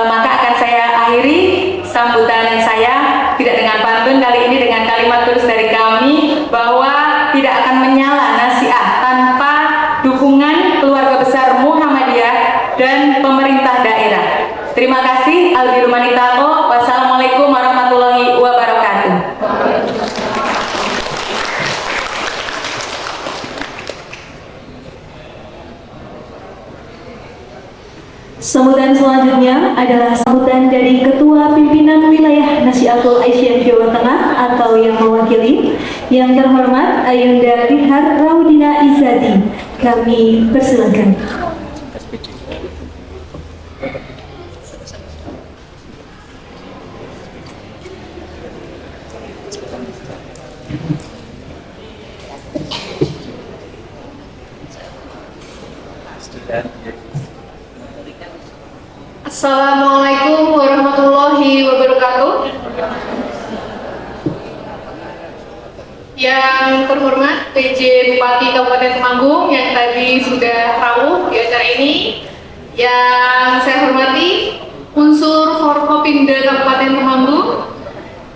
H: maka akan saya akhiri sambutan saya tidak dengan pantun, kali ini dengan kalimat tulus dari kami bahwa tidak akan menyala nasiah tanpa dukungan keluarga besar Muhammadiyah dan pemerintah daerah. Terima kasih. Albirumanitako. Wassalamualaikum warahmatullahi wabarakatuh.
A: Sambutan selanjutnya adalah sambutan dari Ketua Pimpinan Wilayah Nasyatul Aisyah Jawa Tengah atau yang mewakili, yang terhormat Ayunda Rihar Raudina Izadi. Kami persilakan.
B: Assalamualaikum warahmatullahi wabarakatuh. Yang terhormat PJ Bupati Kabupaten Temanggung yang tadi sudah rawuh di acara ini, yang saya hormati unsur Forkopimda Kabupaten Temanggung,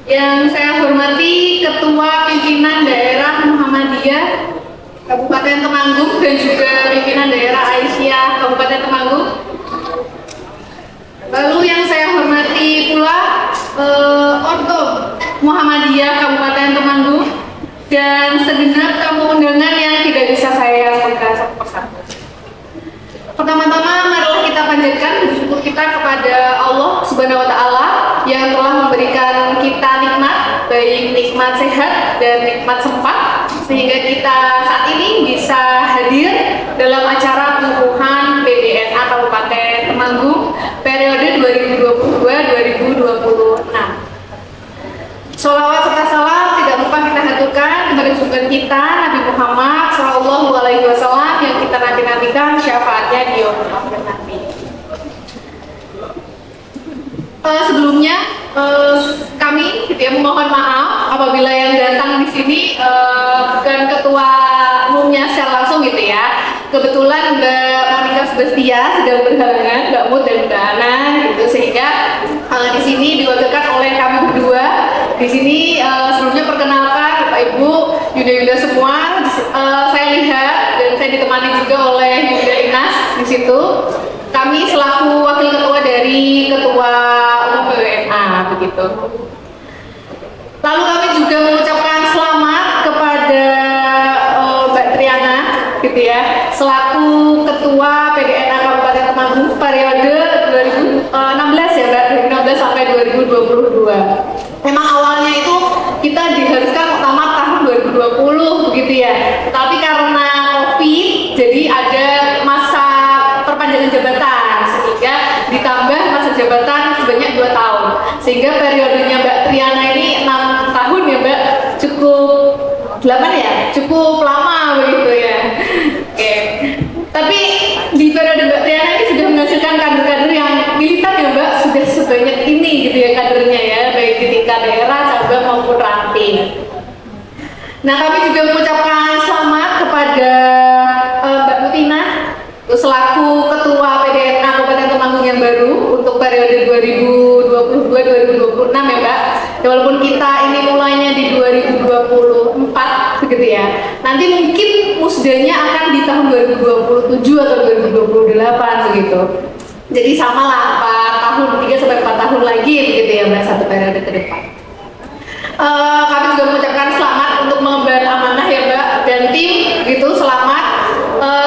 B: yang saya hormati Ketua Pimpinan Daerah Muhammadiyah Kabupaten Temanggung dan juga Pimpinan Daerah Aisyah Kabupaten Temanggung, Muhammadiyah Kabupaten Temanggung, dan segenap tamu undangan yang tidak bisa saya sebutkan satu persatu. Pertama-tama marilah kita panjatkan bersyukur kita kepada Allah Subhanahu wa taala yang telah memberikan kita nikmat, baik nikmat sehat dan nikmat sempat, sehingga kita saat ini bisa hadir dalam acara pengukuhan PDNA Kabupaten Temanggung periode 2022-2026. Sholawat serta salam tidak lupa kita haturkan kepada junjungan kita Nabi Muhammad Shallallahu Alaihi Wasallam yang kita nanti-nantikan syafaatnya di yaumul akhir nanti. Sebelumnya kami memohon maaf apabila yang datang di sini bukan ketua umumnya secara langsung gitu ya. Kebetulan Mbak Monica Sebestia sedang berhalangan, Mbak Mut dan Mbak Ana gitu, sehingga di sini diwakilkan oleh kami berdua. Di sini sebelumnya perkenalkan Bapak Ibu, Yuda semua. Saya lihat dan saya ditemani juga oleh Yuda Inas di situ. Kami selaku wakil ketua dari Ketua Umum PWNA begitu. Lalu kami juga mengucapkan selamat kepada Mbak Triana gitu ya, selaku Ketua PDNA Kabupaten Temanggung periode 2016 ya Mbak, 2016 sampai 2022. Memang awalnya itu kita diharuskan muktamar tahun 2020 begitu ya, tapi karena COVID jadi ada masa perpanjangan jabatan, sehingga ditambah masa jabatan sebanyak 2 tahun, sehingga periodenya Mbak Triana ini 6 tahun ya Mbak, cukup 8 ya, cukup lama begitu ya. Oke. Tapi di periode Mbak Triana ini sudah menghasilkan kader-kader yang militan ya Mbak, sudah sebanyak ini gitu ya kadernya ya, baik di tingkat daerah, cabang maupun ranting. Nah, kami juga mengucapkan selamat kepada Mbak Mutina selaku Ketua PDNA Kabupaten Temanggung yang baru untuk periode 2022-2026 ya Mbak. Ya, walaupun kita ini mulainya di 2024 begitu ya. Nanti mungkin musdanya akan di tahun 2027 atau 2028 begitu. Jadi samalah 4 tahun, 3 sampai 4 tahun lagi begitu ya Mbak, satu periode ke depan. Kami juga mengucapkan selamat untuk mengemban amanah ya Mbak dan tim gitu, selamat.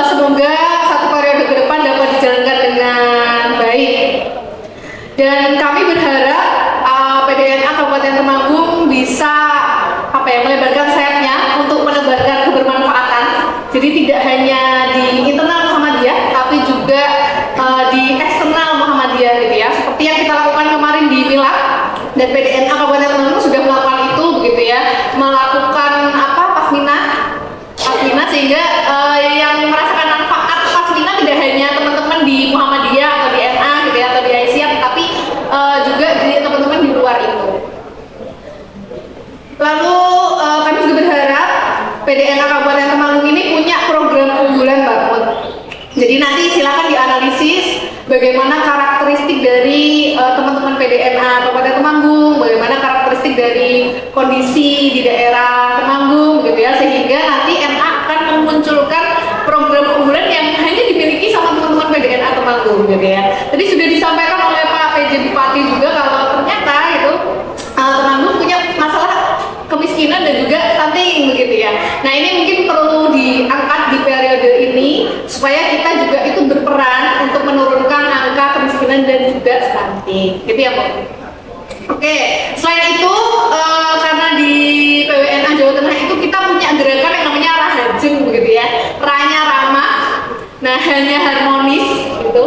B: Semoga satu periode ke depan dapat dijalankan dengan baik. Dan kami berharap PDNA Kabupaten Temanggung bisa melebarkan sayapnya untuk menebarkan kebermanfaatan. Jadi tidak hanya di internal Muhammadiyah, tapi juga di eksternal Muhammadiyah gitu ya. Seperti yang kita lakukan kemarin di Milak, dan PDNA Kabupaten Temanggung sudah melakukan itu begitu ya, melakukan pasmina sehingga yang merasakan manfaat pasmina tidak hanya teman-teman di Muhammadiyah atau di NA gitu ya, atau di Aisyah, tapi juga di teman-teman di luar itu. Lalu kami juga berharap PDNA Kabupaten Temanggung ini punya program unggulan Mbak Mut. Jadi nanti silakan dianalisis bagaimana karakteristik dari teman-teman PDNA Kabupaten Temanggung, bagaimana karakteristik dari kondisi di daerah Temanggung gitu ya, sehingga nanti NA akan memunculkan program unggulan yang hanya dimiliki sama teman-teman PDNA Temanggung gitu ya. Tadi sudah disampaikan oleh Pak PJ Bupati juga kalau ternyata itu Temanggung punya masalah kemiskinan dan juga stunting begitu ya. Nah, ini mungkin perlu diangkat di periode ini supaya kita juga itu berperan untuk menurunkan angka kemiskinan dan juga stunting. Gitu ya, Bu. Oke, selain itu karena di PWNA Jawa Tengah itu kita punya gerakan yang namanya Rahajeng begitu ya. Ranya ramah, nah hanya harmonis gitu.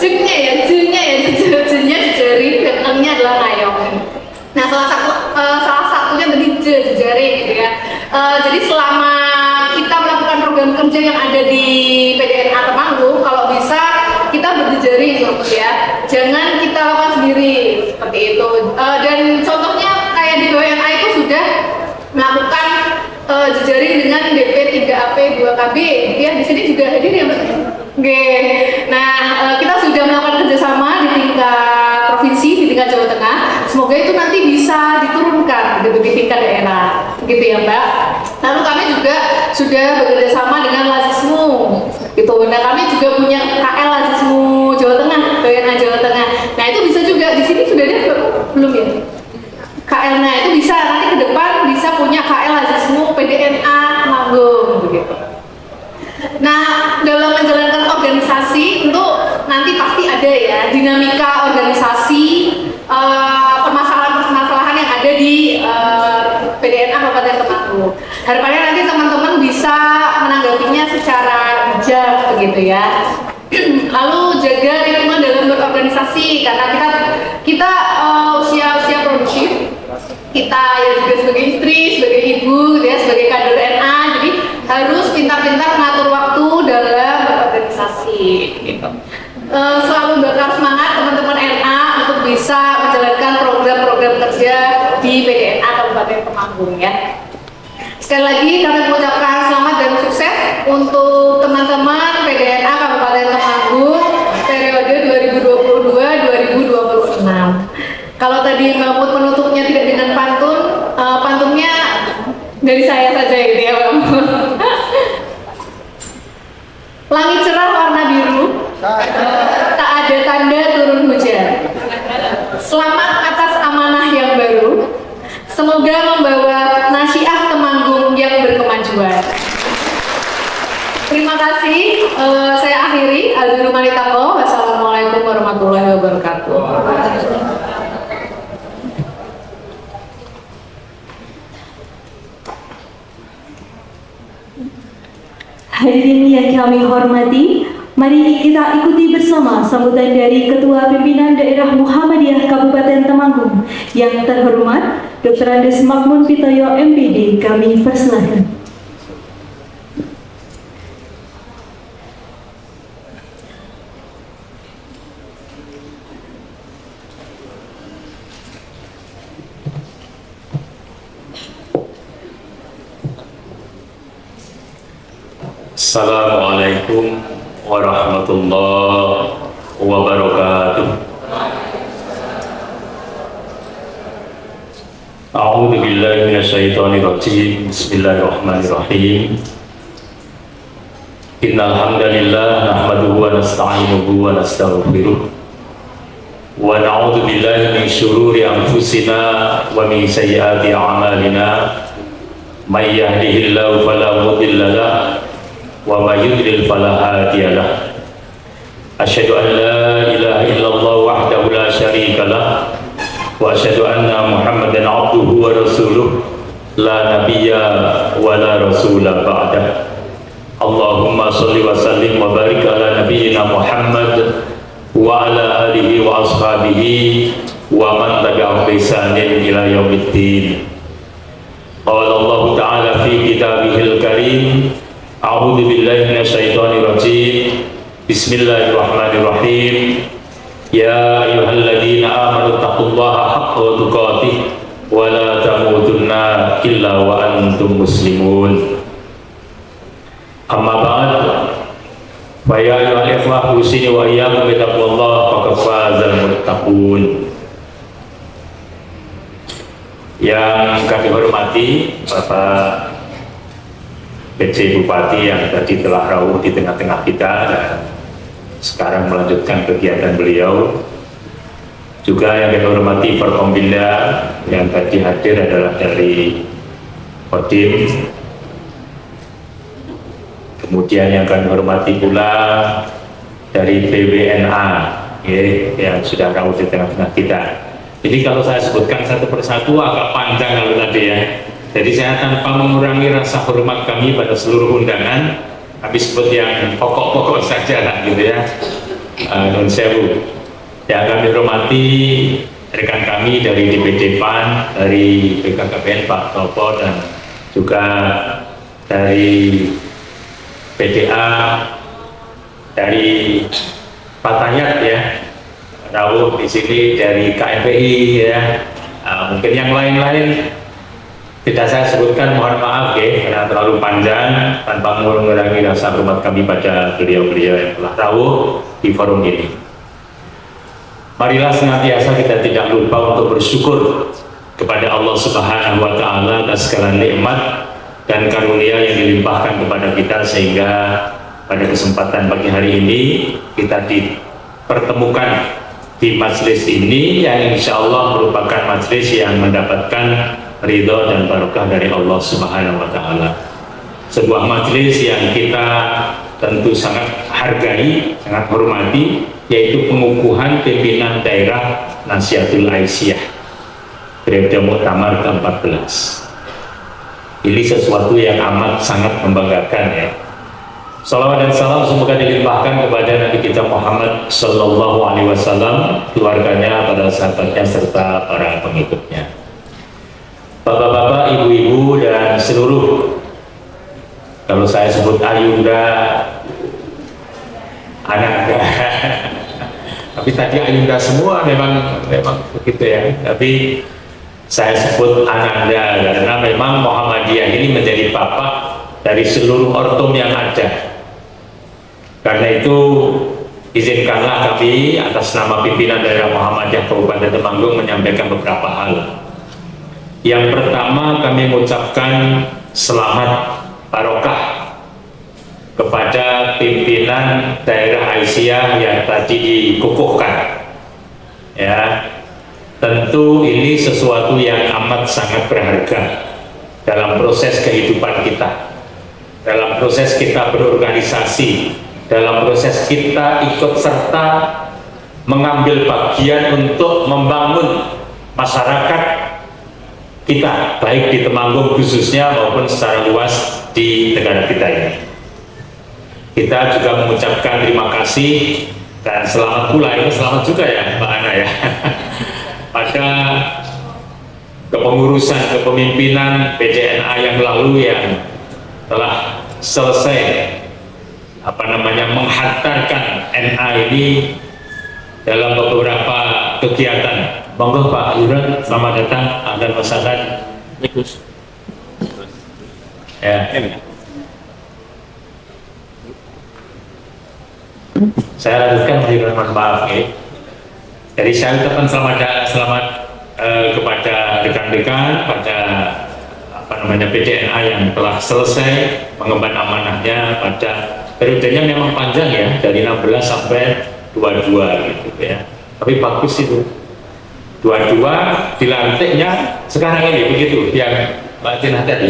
B: Jengnya jejari dan engnya adalah ngayomi. Nah, salah satunya tadi jejari gitu ya. Jadi selama kita melakukan program kerja yang ada di PDNA Temanggung, kalau bisa kita berjejaring gitu ya. Jangan kita lakukan sendiri seperti itu. Dan contohnya kayak di PWNA itu sudah melakukan jejaring dengan DP 3AP 2KB gitu ya. Di sini juga hadir ya Mbak. Oke. Nah, kita sudah melakukan kerjasama di tingkat provinsi, di tingkat Jawa Tengah. Semoga itu nanti bisa diturunkan gitu di tingkat daerah, gitu ya Mbak. Lalu kami juga sudah bekerjasama dengan Lazismu, gitu. Nah, kami juga punya KL Lazismu Jawa Tengah, PWNA Jawa Tengah. Nah, itu bisa juga di sini sudah ada belum ya? KL PBNA Temanggung begitu. Nah, dalam menjalankan organisasi tentu nanti pasti ada ya dinamika organisasi, permasalahan-permasalahan yang ada di PDNA Kabupaten Temanggung. Harapannya nanti teman-teman bisa menanggapinya secara bijak begitu ya. Lalu jaga ritme dalam berorganisasi karena kita usia produktif, kita ya juga sebagai istri, sebagai ibu gitu ya, sebagai kader NA, jadi harus pintar-pintar mengatur waktu dalam berorganisasi gitu. Selalu bakar semangat teman-teman NA untuk bisa menjalankan program-program kerja di PDNA Kabupaten Temanggung ya. Sekali lagi kami mengucapkan selamat dan sukses untuk teman-teman PDNA Kabupaten Temanggung periode 2022-2026. Kalau tadi Mbak Mut penutupnya tidak dengan pantun, pantunnya dari saya saja gitu ya Mbak Mut. Langit cerah warna biru, tak ada tanda turun hujan. Selamat atas amanah yang baru. Semoga membawa nasiah Temanggung yang berkemajuan. Terima kasih. Saya akhiri. Albiru Manitako. Wassalamualaikum warahmatullahi wabarakatuh.
A: Hadirin yang kami hormati, mari kita ikuti bersama sambutan dari Ketua Pimpinan Daerah Muhammadiyah Kabupaten Temanggung yang terhormat Dr. Andes Makmun Pitoyo MPD. Kami persilahkan.
F: Assalamualaikum warahmatullahi wabarakatuh. A'udzu billahi minasyaitonir rajim. Bismillahirrahmanirrahim. Innal hamdalillah nahmaduhu wa nasta'inuhu wa nastaghfiruh. Wa na'udzu billahi min syururi anfusina wa min sayyiati a'malina. May yahdihillahu fala mudilla lahu wa may yudlil fala hadiya lahu. Asyhadu an la ilaha illallah wahdahu la syarika lahu wa asyhadu anna Muhammadan abduhu wa rasuluh la nabiyya wa la rasula ba'dah. Allahumma shalli wa sallim wa barik ala nabiyyina Muhammad wa ala alihi wa ashabihi wa man tabi'ahum bi ihsanin ila yaumiddin. Qala Allah ta'ala fi kitabihil karim. A'udzu billahi minasyaitonir rajim. Bismillahirrahmanirrahim. Ya ayyuhalladzina amanu taqullaha haqqa tuqatih wa la tamutunna illa wa antum muslimun. Amma ba'd. Fa ya ayyuhal ikhwah usini wa iyyakum bi taqwallahi faqad fazal muttaqun. Yang kami hormati Bapak PJ Bupati yang tadi telah rawuh di tengah-tengah kita dan sekarang melanjutkan kegiatan beliau. Juga yang kami hormati Forkompinda yang tadi hadir adalah dari Kodim. Kemudian yang kami hormati pula dari BWNA yang sudah rawuh di tengah-tengah kita. Jadi kalau saya sebutkan satu persatu agak panjang kalau tadi ya. Jadi saya tanpa mengurangi rasa hormat kami pada seluruh undangan, kami sebut yang pokok-pokok saja lah gitu ya. Nun sewu. Yang kami hormati rekan kami dari DPD PAN, dari BKKBN Pak Topo dan juga dari PDA, dari Pak Tayat ya, rawuh di sini dari KMPI ya. Mungkin yang lain-lain tidak saya sebutkan, mohon maaf ya, karena terlalu panjang tanpa mengurangi rasa hormat kami pada beliau-beliau yang telah rawuh di forum ini. Marilah senantiasa kita tidak lupa untuk bersyukur kepada Allah Subhanahu wa Ta'ala atas segala nikmat dan karunia yang dilimpahkan kepada kita, sehingga pada kesempatan pagi hari ini kita dipertemukan di majelis ini yang insya Allah merupakan majelis yang mendapatkan ridho dan barokah dari Allah Subhanahu wa Ta'ala.
I: sebuah majelis yang kita tentu sangat hargai, sangat hormati, yaitu pengukuhan pimpinan daerah Nasihatul Aisyah periode Muktamar ke-14. Ini sesuatu yang amat sangat membanggakan ya. Salawat dan salam semoga dilimpahkan kepada Nabi kita Muhammad Sallallahu Alaihi Wasallam, keluarganya, para sahabatnya, serta para pengikutnya. Bapak-bapak, ibu-ibu, dan seluruh, kalau saya sebut ayunda, ananda, tapi tadi ayunda semua memang begitu ya. Tapi saya sebut ananda karena memang Muhammadiyah ini menjadi bapak dari seluruh ortum yang ada. Karena itu izinkanlah kami atas nama pimpinan daerah Muhammadiyah Kabupaten Temanggung menyampaikan beberapa hal. Yang pertama, kami mengucapkan selamat barokah kepada pimpinan daerah Aisyah yang tadi dikukuhkan. Ya, tentu ini sesuatu yang amat sangat berharga dalam proses kehidupan kita, dalam proses kita berorganisasi, dalam proses kita ikut serta mengambil bagian untuk membangun masyarakat kita, baik di Temanggung khususnya maupun secara luas di negara kita ini. Kita juga mengucapkan terima kasih dan selamat pula, ini selamat juga ya Mbak Ana ya, pada kepengurusan kepemimpinan PJNA yang lalu yang telah selesai menghantarkan NA ini dalam beberapa kegiatan. Monggo Pak Lurah, selamat datang dan masyarakat. Ya. Saya lanjutkan, mohon maaf ya. Jadi saya ucapkan selamat kepada rekan-rekan pada PJNA yang telah selesai mengemban amanahnya pada periodenya memang panjang ya, dari 16 sampai 22 gitu ya. Tapi bagus itu. 22 dilantiknya sekarang ini begitu yang Mbak Tina tadi.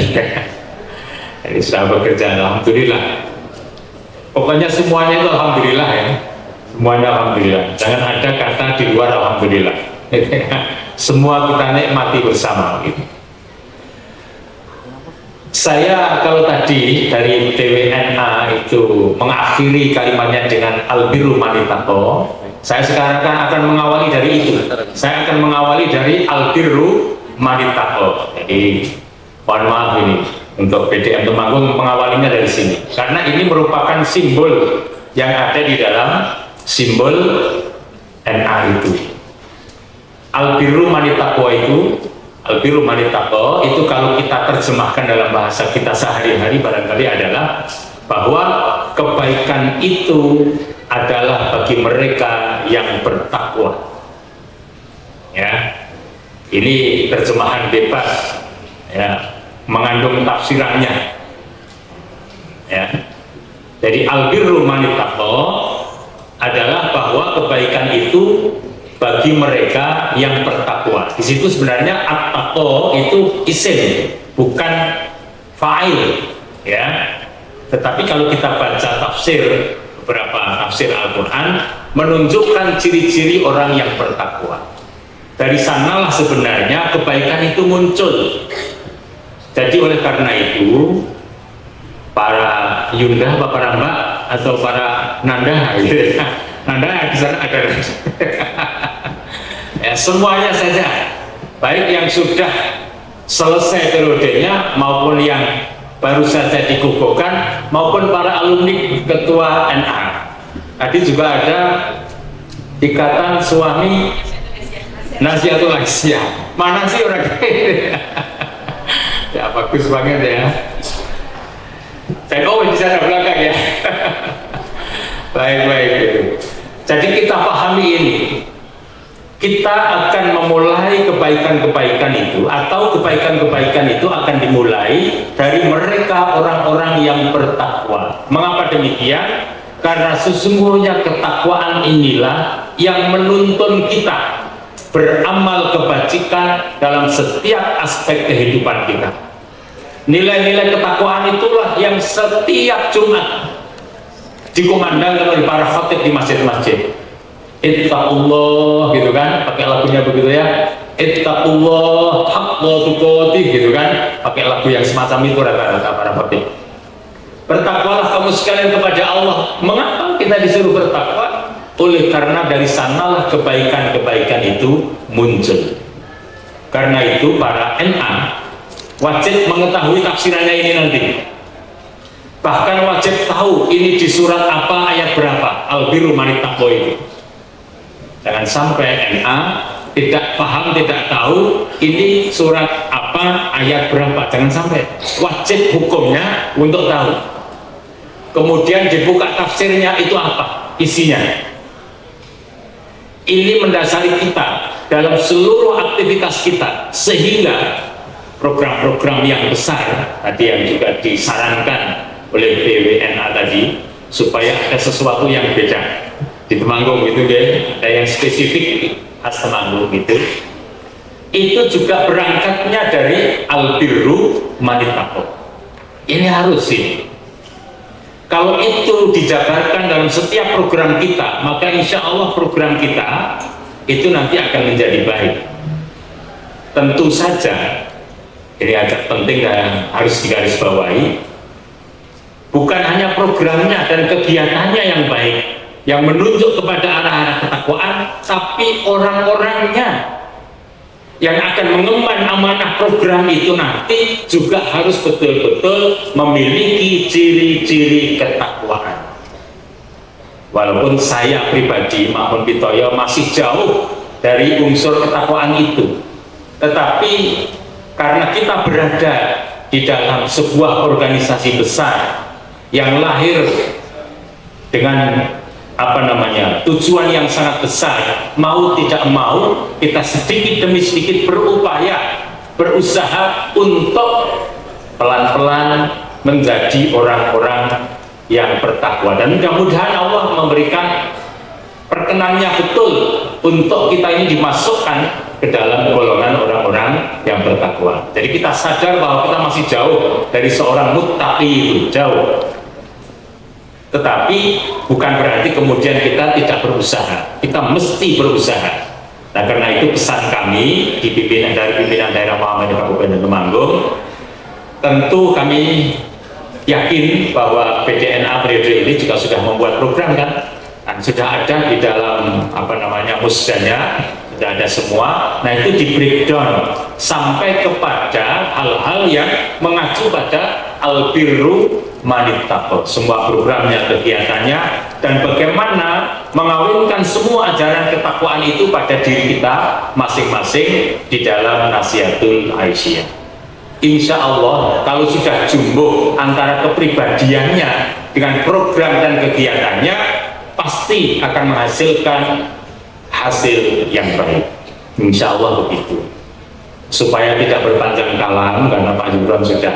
I: Jadi sudah bekerja, alhamdulillah. Pokoknya semuanya itu alhamdulillah ya. Semuanya alhamdulillah. Jangan ada kata di luar alhamdulillah. Semua kita nikmati bersama gitu. Saya kalau tadi dari TWNA itu mengakhiri kalimatnya dengan albirru manitaqo, saya sekarang akan mengawali dari itu. Saya akan mengawali dari albirru manitaqo. Jadi mohon maaf ini untuk PDM Temanggung mengawalinya dari sini, karena ini merupakan simbol yang ada di dalam simbol NA itu. Albirru manitaqo itu kalau kita terjemahkan dalam bahasa kita sehari-hari barangkali adalah bahwa kebaikan itu adalah bagi mereka yang bertakwa. Ya, ini terjemahan bebas, ya, mengandung tafsirannya. Ya, jadi albirru manitaqo adalah bahwa kebaikan itu bagi mereka yang bertakwa. Di situ sebenarnya at-taqwa itu isim, bukan fa'il, ya. Tetapi kalau kita baca tafsir, beberapa tafsir Al-Quran menunjukkan ciri-ciri orang yang bertakwa. Dari sanalah sebenarnya kebaikan itu muncul. Jadi oleh karena itu, para Yunda, para Mbak, atau para Nanda, gitu ya. Nanda di sana ada. Ya, semuanya saja, baik yang sudah selesai periodenya maupun yang baru saja dikukuhkan maupun para alumni ketua NA. Tadi juga ada ikatan suami Nasihatul Aisyah. Mana sih orang ini? Ya bagus banget ya. Dan di sana belakang ya. Baik. Jadi kita pahami ini. Kita akan memulai kebaikan-kebaikan itu, atau kebaikan-kebaikan itu akan dimulai dari mereka orang-orang yang bertakwa. Mengapa demikian? Karena sesungguhnya ketakwaan inilah yang menuntun kita beramal kebajikan dalam setiap aspek kehidupan kita. Nilai-nilai ketakwaan itulah yang setiap Jumat dikumandangkan oleh para khatib di masjid-masjid. Ittaqullah gitu kan, pakai lagunya begitu ya. Ittaqullah haqqa tuqatih gitu kan, pakai lagu yang semacam itu rata-rata para khatib. Bertakwalah kamu sekalian kepada Allah. Mengapa kita disuruh bertakwa? Oleh karena dari sanalah kebaikan-kebaikan itu muncul. Karena itu para NA wajib mengetahui tafsirannya ini nanti. Bahkan wajib tahu ini di surat apa, ayat berapa. Al-birru manit taqwa itu. Jangan sampai NA tidak paham, tidak tahu ini surat apa, ayat berapa. Jangan sampai. Wajib hukumnya untuk tahu. Kemudian dibuka tafsirnya itu apa, isinya. Ini mendasari kita dalam seluruh aktivitas kita, sehingga program-program yang besar tadi yang juga disarankan oleh BWNA tadi, supaya ada sesuatu yang beda di Temanggung gitu deh, ada yang spesifik khas Temanggung gitu. Itu juga berangkatnya dari al-birru manit taqwa. Ini harus sih. Kalau itu dijabarkan dalam setiap program kita, maka insya Allah program kita itu nanti akan menjadi baik. Tentu saja, ini agak penting dan harus digarisbawahi, bukan hanya programnya dan kegiatannya yang baik, yang menunjuk kepada arah-arah ketakwaan, tapi orang-orangnya yang akan mengemban amanah program itu nanti juga harus betul-betul memiliki ciri-ciri ketakwaan. Walaupun saya pribadi Makmun Pitoyo masih jauh dari unsur ketakwaan itu, tetapi karena kita berada di dalam sebuah organisasi besar yang lahir dengan tujuan yang sangat besar, mau tidak mau kita sedikit demi sedikit berupaya, berusaha untuk pelan-pelan menjadi orang-orang yang bertakwa, dan mudah-mudahan Allah memberikan perkenannya betul untuk kita ini dimasukkan ke dalam golongan orang-orang yang bertakwa. Jadi kita sadar bahwa kita masih jauh dari seorang muttaqi itu, jauh. Tetapi bukan berarti kemudian kita tidak berusaha. Kita mesti berusaha. Nah, karena itu pesan kami di pimpinan daerah Muhammadiyah Kabupaten Temanggung, tentu kami yakin bahwa PDNA periode ini juga sudah membuat program kan, dan sudah ada di dalam musdanya, sudah ada semua. Nah, itu di breakdown sampai kepada hal-hal yang mengacu pada al-birru manit taqwa, semua programnya, kegiatannya, dan bagaimana mengawinkan semua ajaran ketakwaan itu pada diri kita masing-masing di dalam Nasihatul Aisyah. Insya Allah kalau sudah jumbo antara kepribadiannya dengan program dan kegiatannya, pasti akan menghasilkan hasil yang baik. Insya Allah begitu. Supaya tidak berpanjang kalam, karena Pak Juran sudah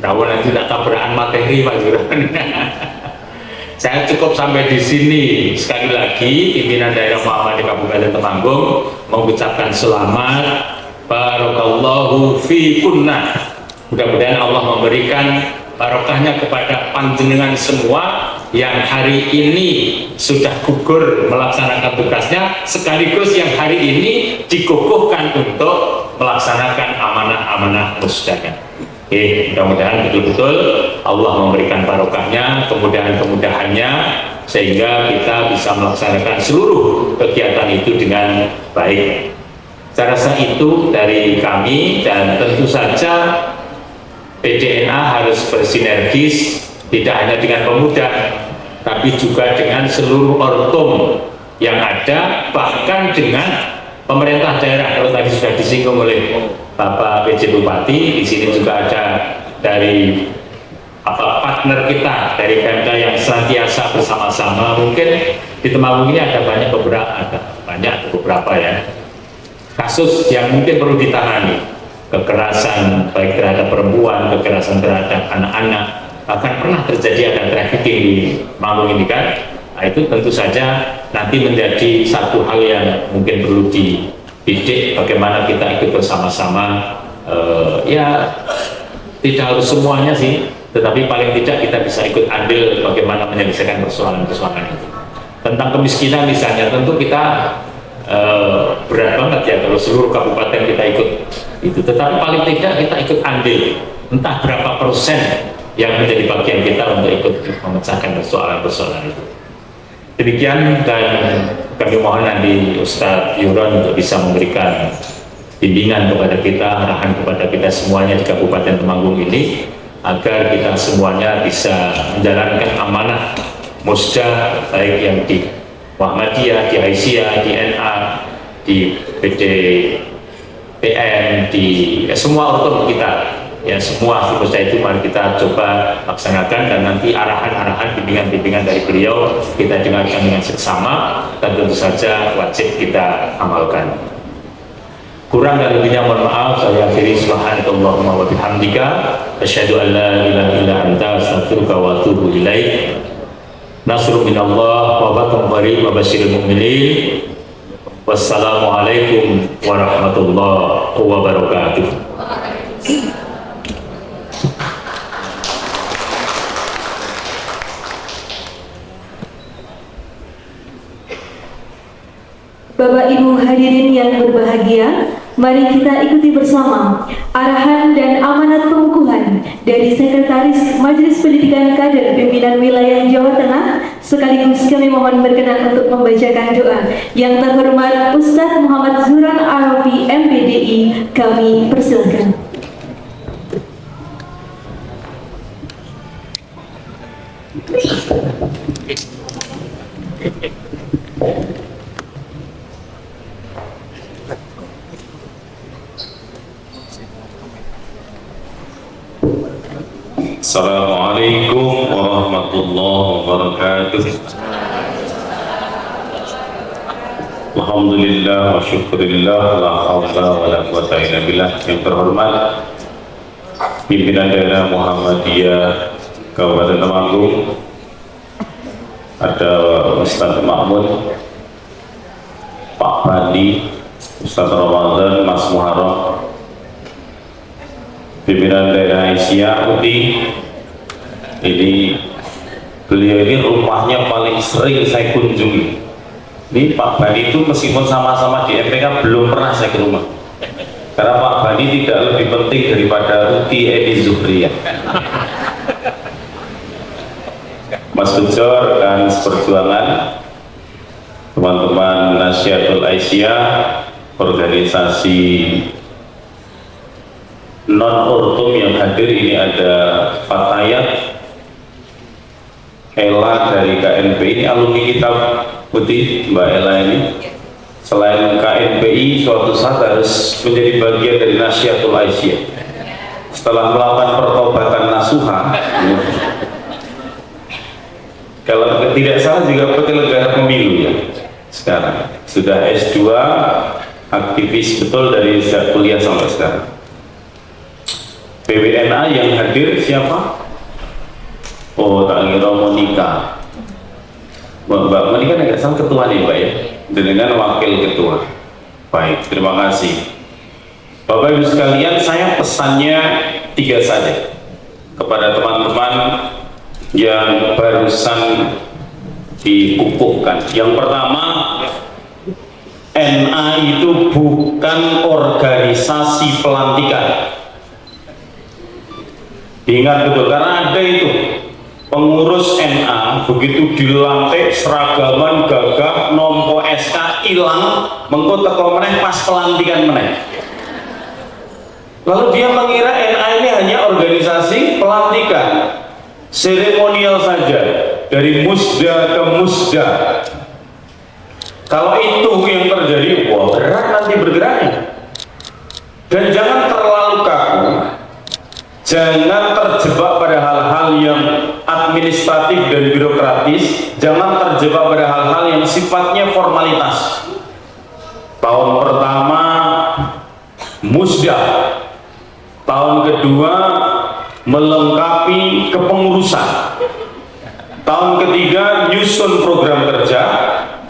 I: tahu nanti tidak tabrakan materi Pak Juran. Saya cukup sampai di sini. Sekali lagi pimpinan daerah Muhammadiyah Kabupaten Temanggung mengucapkan selamat, barakallahu fi kunna. Mudah-mudahan Allah memberikan barokahnya kepada panjenengan semua yang hari ini sudah gugur melaksanakan tugasnya, sekaligus yang hari ini dikukuhkan untuk melaksanakan amanah-amanah musdanya. Mudah-mudahan betul-betul Allah memberikan barokahnya, kemudahan-kemudahannya, sehingga kita bisa melaksanakan seluruh kegiatan itu dengan baik. Saya rasa itu dari kami, dan tentu saja PDNA harus bersinergis, tidak hanya dengan pemuda, tapi juga dengan seluruh ortum yang ada, bahkan dengan pemerintah daerah. Kalau tadi sudah disinggung oleh Bapak PJ Bupati, di sini juga ada dari partner kita dari Pemda yang senantiasa bersama-sama. Mungkin di Temanggung ini ada beberapa ya kasus yang mungkin perlu ditangani, kekerasan baik terhadap perempuan, kekerasan terhadap anak-anak, bahkan pernah terjadi ada trafficking di Temanggung ini kan. Nah, itu tentu saja nanti menjadi satu hal yang mungkin perlu dididik, bagaimana kita ikut bersama-sama tidak harus semuanya sih, tetapi paling tidak kita bisa ikut andil bagaimana menyelesaikan persoalan-persoalan itu. Tentang kemiskinan misalnya, tentu kita berat banget ya kalau seluruh kabupaten kita ikut itu, tetapi paling tidak kita ikut andil, entah berapa persen yang menjadi bagian kita untuk ikut memecahkan persoalan-persoalan itu. Demikian, dan kami mohon nanti Ustadz Yuron untuk bisa memberikan bimbingan kepada kita, arahan kepada kita semuanya di Kabupaten Temanggung ini, agar kita semuanya bisa menjalankan amanah Musda, baik yang di Muhammadiyah, di Aisyah, di NA, di PDPM, di semua organ kita, ya semua Musda itu mari kita coba laksanakan, dan nanti arahan-arahan, bimbingan-bimbingan dari beliau kita dengarkan dengan seksama, dan tentu saja wajib kita amalkan. Kurang dan lebihnya mohon maaf, saya akhiri. Subhanakallahumma wa bihamdika asyhadu an la ilaha illa anta astaghfiruka wa atubu ilaik. Nasrun minallah wa fatahun qarib wa basyiril mu'minin. Wassalamualaikum warahmatullahi wabarakatuh.
A: Bapak Ibu hadirin yang berbahagia, mari kita ikuti bersama arahan dan amanat pengukuhan dari Sekretaris Majelis Pendidikan Kader Pimpinan Wilayah Jawa Tengah. Sekaligus kami mohon berkenan untuk membacakan doa. Yang terhormat Ustadz Muhammad Zuhran Arabi MPDI, kami persilakan.
F: Assalamualaikum warahmatullahi wabarakatuh. Alhamdulillah wa syukurillah, la hawla wa la quwwata illa billah. Yang terhormat pimpinan daerah Muhammadiyah Kabupaten Temanggung, ada Ustadz Mahmud, Pak Bandi, Ustadz Ramadan, Mas Muharram, pimpinan daerah Aisyah Putih. Ini beliau ini rumahnya paling sering saya kunjungi. Ini Pak Bani itu meskipun sama-sama di MPK belum pernah saya ke rumah, karena Pak Bani tidak lebih penting daripada Ruti Edi Zuhriyah. Mas Bujor dan seperjuangan, teman-teman Nasyatul Aisyah, organisasi non-ortum yang hadir ini, ada Fatayat, Ella dari KNPI, ini alumni kita Putih, Mbak Ella ini. Selain KNPI, suatu saat harus menjadi bagian dari Nasyatul Aisyah. Setelah melakukan pertobatan nasuha, kalau tidak salah juga penyelenggara pemilu ya. Sekarang sudah S2, aktivis betul dari kuliah sampai sekarang. PWNA yang hadir siapa? Oh, tak kira Monika. Mbak Monika nggak salah ketua nih Mbak ya, dengan wakil ketua. Baik, terima kasih. Bapak Ibu sekalian, saya pesannya 3 saja kepada teman-teman yang barusan dikukuhkan. Yang pertama, NA itu bukan organisasi pelantikan. Ingat betul, karena ada itu pengurus NA begitu dilantik seragaman gagah nompo SK hilang, mengko teko meneh pas pelantikan meneh. Lalu dia mengira NA ini hanya organisasi pelantikan, seremonial saja, dari musda ke musda. Kalau itu yang terjadi, wah berat nanti bergeraknya. Dan jangan terlalu kaku, jangan terjebak pada hal-hal yang administratif dan birokratis, jangan terjebak pada hal-hal yang sifatnya formalitas. Tahun pertama musda, tahun kedua melengkapi kepengurusan, tahun ketiga nyusun program kerja,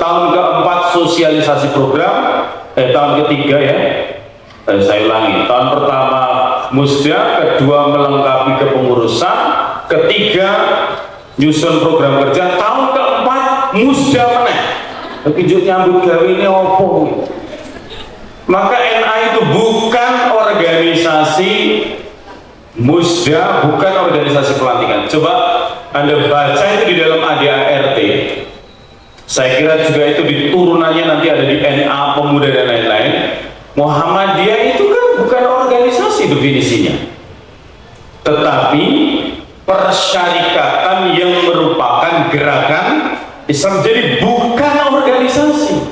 F: tahun keempat sosialisasi program, tahun ketiga ya, saya ulangi, tahun pertama
I: musda, kedua melengkapi kepengurusan, ketiga nyusun program kerja, tahun keempat musda meneh. Kejut nyambut gawe ini opo? Maka NA itu bukan organisasi musda, bukan organisasi pelantikan. Coba Anda baca itu di dalam ADART. Saya kira juga itu di turunannya nanti ada di NA Pemuda dan lain-lain. Muhammadiyah itu kan bukan organisasi definisinya, tetapi persyarikatan yang merupakan gerakan Islam. Jadi bukan organisasi,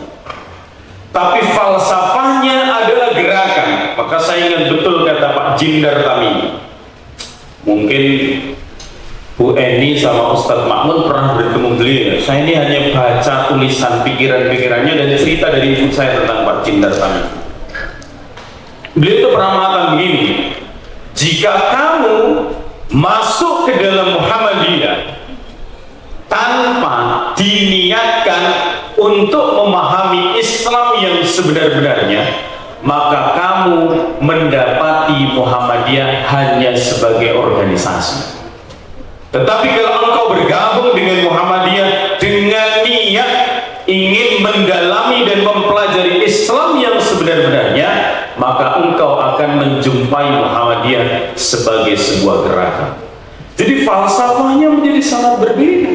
I: tapi falsafahnya adalah gerakan. Maka saya ingat betul kata Pak Jindar Tamimi. Mungkin Bu Eni sama Ustadz Makmun pernah bertemu beliau. Saya ini hanya baca tulisan pikiran-pikirannya dan cerita dari ibu saya tentang Pak Jindar Tamimi. Beliau itu pernah mengatakan begini, jika kamu masuk ke dalam Muhammadiyah tanpa diniatkan untuk memahami Islam yang sebenar-benarnya, maka kamu mendapati Muhammadiyah hanya sebagai organisasi. Tetapi kalau engkau bergabung dengan Muhammadiyah dengan niat ingin mendalami dan mempelajari Islam yang sebenar-benarnya, maka engkau akan menjumpai Muhammadiyah sebagai sebuah gerakan. Jadi falsafahnya menjadi sangat berbeda.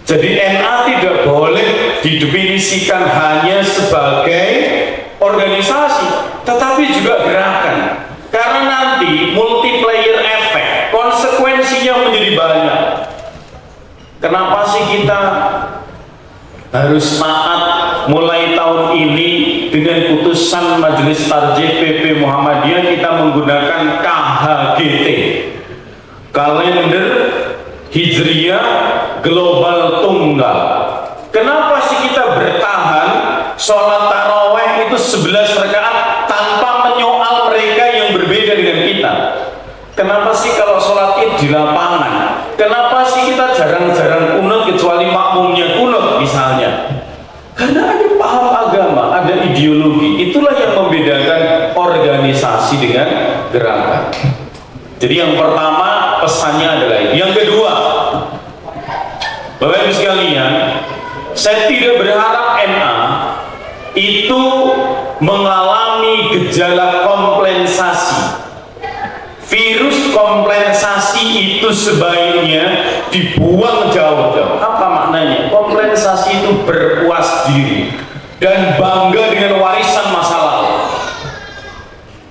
I: Jadi NA tidak boleh didefinisikan hanya sebagai organisasi, tetapi juga gerakan. Karena nanti multiplayer efek, konsekuensinya menjadi banyak. Kenapa sih kita harus taat mulai tahun ini dengan putusan Majelis Tarjih PP Muhammadiyah kita menggunakan KHGT, kalender Hijriyah Global Tunggal. Kenapa sih kita bertahan sholat taraweh itu 11 rakaat tanpa menyoal mereka yang berbeda dengan kita? Kenapa sih kalau sholat id di lapangan? Kenapa sih kita jarang-jarang kunut kecuali makmumnya kunut misalnya? Karena ada paham agama, ada ideologi. Itulah yang membedakan organisasi dengan gerakan. Jadi yang pertama pesannya adalah ini. Yang kedua, Bapak Ibu sekalian, saya tidak berharap NA itu mengalami gejala kompensasi. Virus kompensasi itu sebaiknya dibuang jauh-jauh. Apa maknanya? Kompensasi itu berpuas diri dan bangga dengan warisan masa lalu.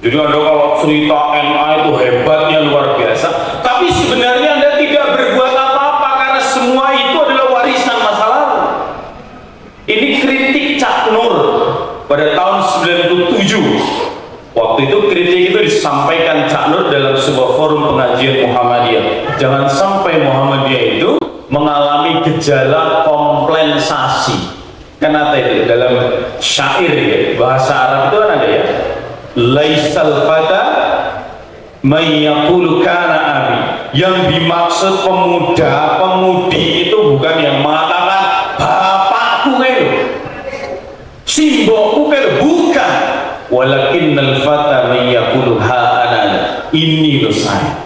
I: Jadi Anda kalau cerita NA itu hebatnya luar biasa, tapi sebenarnya Anda tidak berbuat apa-apa karena semua itu adalah warisan masa lalu. Ini kritik Cak Nur pada tahun 97. Waktu itu kritik itu disampaikan Cak Nur dalam sebuah forum pengajian Muhammadiyah. Jangan sampai Muhammadiyah itu mengalami gejala kompensasi. Kenapa itu? Dalam syair ya, bahasa Arab itu kan ada ya. Laisal fata may yaqulu kana abi. Yang dimaksud pemuda, pemudi itu bukan yang mengatakan bapakku itu, simbokku itu, bukan. Walakinnal fata may yaqulu ha ana, ini loh saya.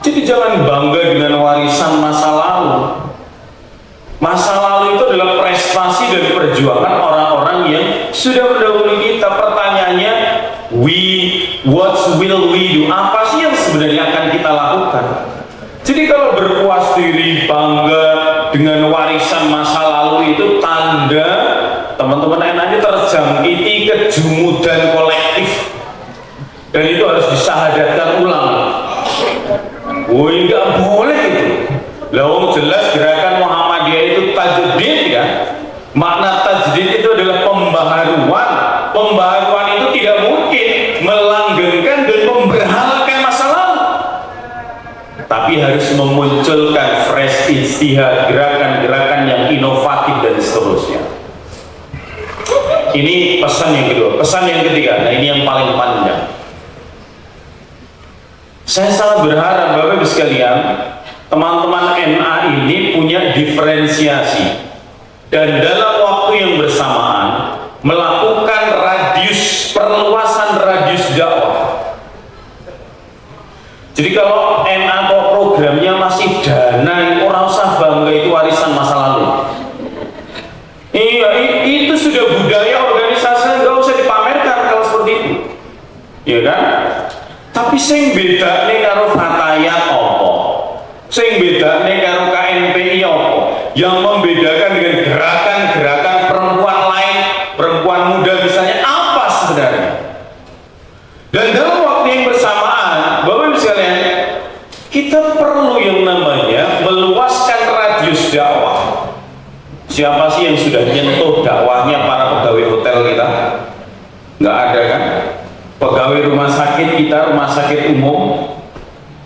I: Jadi jangan bangga dengan warisan masa lalu. Masa lalu itu adalah prestasi dan perjuangan orang-orang yang sudah mendahului kita. Pertanyaannya, what will we do? Apa sih yang sebenarnya akan kita lakukan? Jadi kalau berpuas diri, bangga dengan warisan masa lalu itu tanda teman-teman NA terjangkiti kejumudan kolektif, dan itu harus disahadatkan ulang. Woi, nggak boleh itu. Lawang jelas gerakan Muhammadiyah itu tajdid kan? Makna tajdid itu adalah pembaharuan. Pembaharuan itu tidak mungkin melanggengkan dan memberhalakan masa lalu, tapi harus memunculkan fresh ijtihad, gerakan-gerakan yang inovatif dan seterusnya. Ini pesan yang kedua. Pesan yang ketiga, nah ini yang paling panjang. Saya sangat berharap Bapak Ibu sekalian, teman-teman NA ini punya diferensiasi dan dalam waktu yang bersamaan melakukan perluasan radius dakwah. Iya, itu sudah budaya organisasi, nggak usah dipamerkan kalau seperti itu, ya kan? Tapi sing beda nih karo Fatayat opo, sing beda nih karo KNPI opo, yang membedakan dengan gerakan-gerakan perempuan lain, perempuan muda misalnya apa sebenarnya? Dan dalam waktu yang bersamaan, Bapak Ibu sekalian, kita perlu yang namanya meluaskan radius dakwah. Siapa sih yang sudah nyentuh dakwahnya para pegawai hotel kita? Nggak ada kan? Pegawai rumah sakit kita, rumah sakit umum,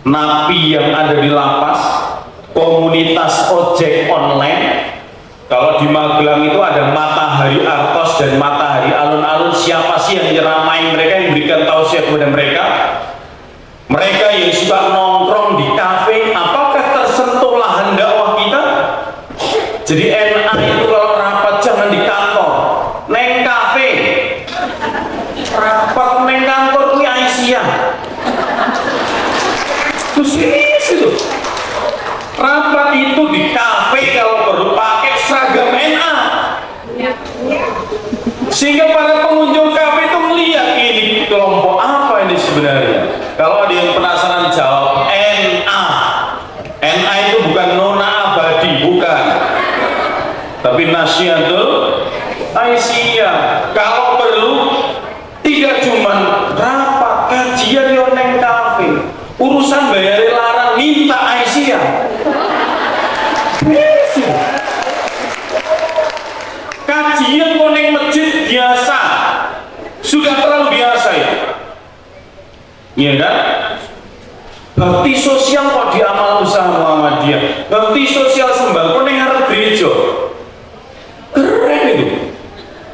I: napi yang ada di lapas, komunitas ojek online. Kalau di Magelang itu ada Matahari Artos dan Matahari Alun-Alun. Siapa sih yang nyeramai mereka, yang berikan tausiah kepada mereka? Mereka yang suka nongkrong di kafe, apakah tersentuh lahan dakwah kita? Jadi NA itu kalau rapat jangan di kantor, neng kafe. Rapat neng kantor itu Aisyah. Terus serius itu. Rapat itu di kafe kalau perlu pakai seragam NA. Sehingga para pengunjung kafe itu melihat ini kelompok apa ini sebenarnya. Kalau ada yang penasaran jawab NA. NA itu bukan nona abadi, bukan. Tapi Nasyiatul Aisyah. Kalau perlu tidak cuma rapat, kajian yo neng kafe, urusan bayar larang minta Aisyah. Kajian neng masjid biasa, sudah terlalu biasa ya. Iya kan? Bakti sosial kok di amal usaha Muhammadiyah, bakti sosial sembako neng harus gereja. Keren itu.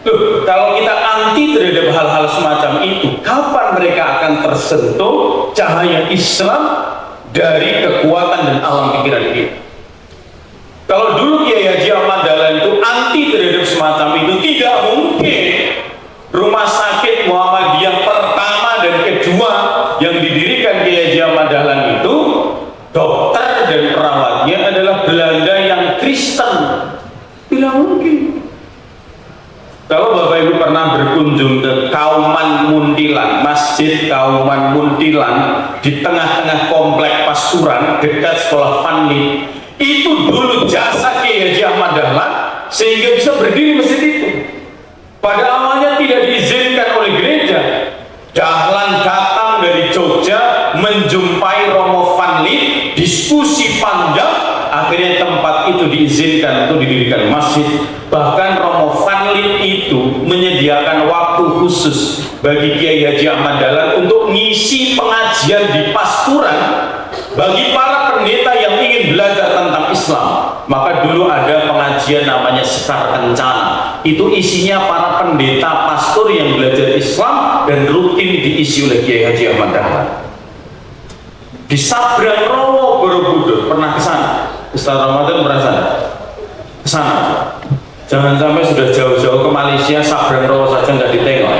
I: Loh, kalau kita anti terhadap hal-hal semacam itu, kapan mereka akan tersentuh cahaya Islam dari kekuatan dan alam pikiran kita? Kalau dulu Kiai Haji Ahmad Dahlan itu anti terhadap semacam itu, tidak mungkin rumah sakit Muhammadiyah pertama dan kedua yang didirikan Kiai Haji Ahmad Dahlan itu, dokter dan perawatnya adalah Belanda yang Kristen. Tidak mungkin. Kalau Bapak Ibu pernah berkunjung ke Kauman Muntilan, Masjid Kauman Muntilan di tengah-tengah komplek Pasuruan dekat sekolah Fanli, itu dulu jasa Kiai Haji Ahmad Dahlan sehingga bisa berdiri masjid itu. Pada awalnya tidak diizinkan oleh gereja. Dahlan datang dari Jogja menjumpai Romo Fanli, diskusi panjang, akhirnya tempat itu diizinkan untuk didirikan masjid. Bahkan Romo Fanli itu menyediakan waktu khusus bagi Kiai Haji Ahmad Dahlan untuk ngisi pengajian di Pasuruan bagi para pendeta yang ingin belajar tentang Islam. Maka dulu ada pengajian namanya Sekar Kencana. Itu isinya para pendeta pastor yang belajar Islam dan rutin diisi oleh Kiai Haji Ahmad Dahlan. Di Sabrang Rowo Borobudur pernah ke sana. Ustaz Ramadan pernah ke sana. Jangan sampai sudah jauh-jauh ke Malaysia, Sabrang Rowo saja nggak ditengok.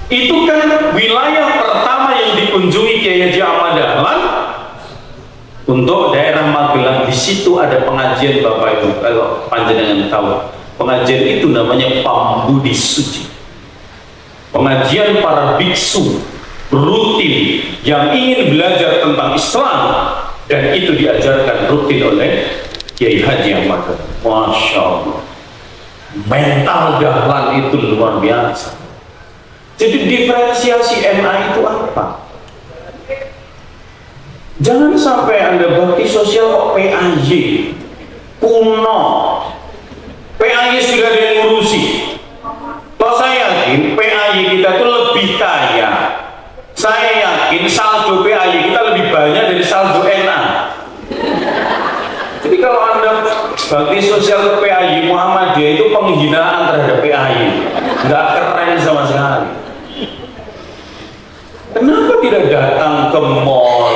I: Itu kan wilayah pertama yang dikunjungi Kiai Haji Ahmad Dahlan untuk daerah Magelang. Di situ ada pengajian, Bapak Ibu, kalau panjenengan tahu. Pengajian itu namanya Pambudi Suci. Pengajian para biksu rutin yang ingin belajar tentang Islam, dan itu diajarkan rutin oleh Kiai Haji Ahmad Dahlan. Masya Allah, mental Dahlan itu luar biasa. Jadi diferensiasi NA itu apa? Jangan sampai Anda bakti sosial kok PAY kuno. PAY sudah ada yang ngurusi. Toh saya yakin PAY kita itu lebih kaya. Saya yakin saldo PAY kita lebih banyak dari saldo NA. Jadi kalau Anda bakti sosial ke PAY Muhammadiyah itu penghinaan terhadap PAY, nggak keren sama sekali. Kenapa tidak datang ke mall?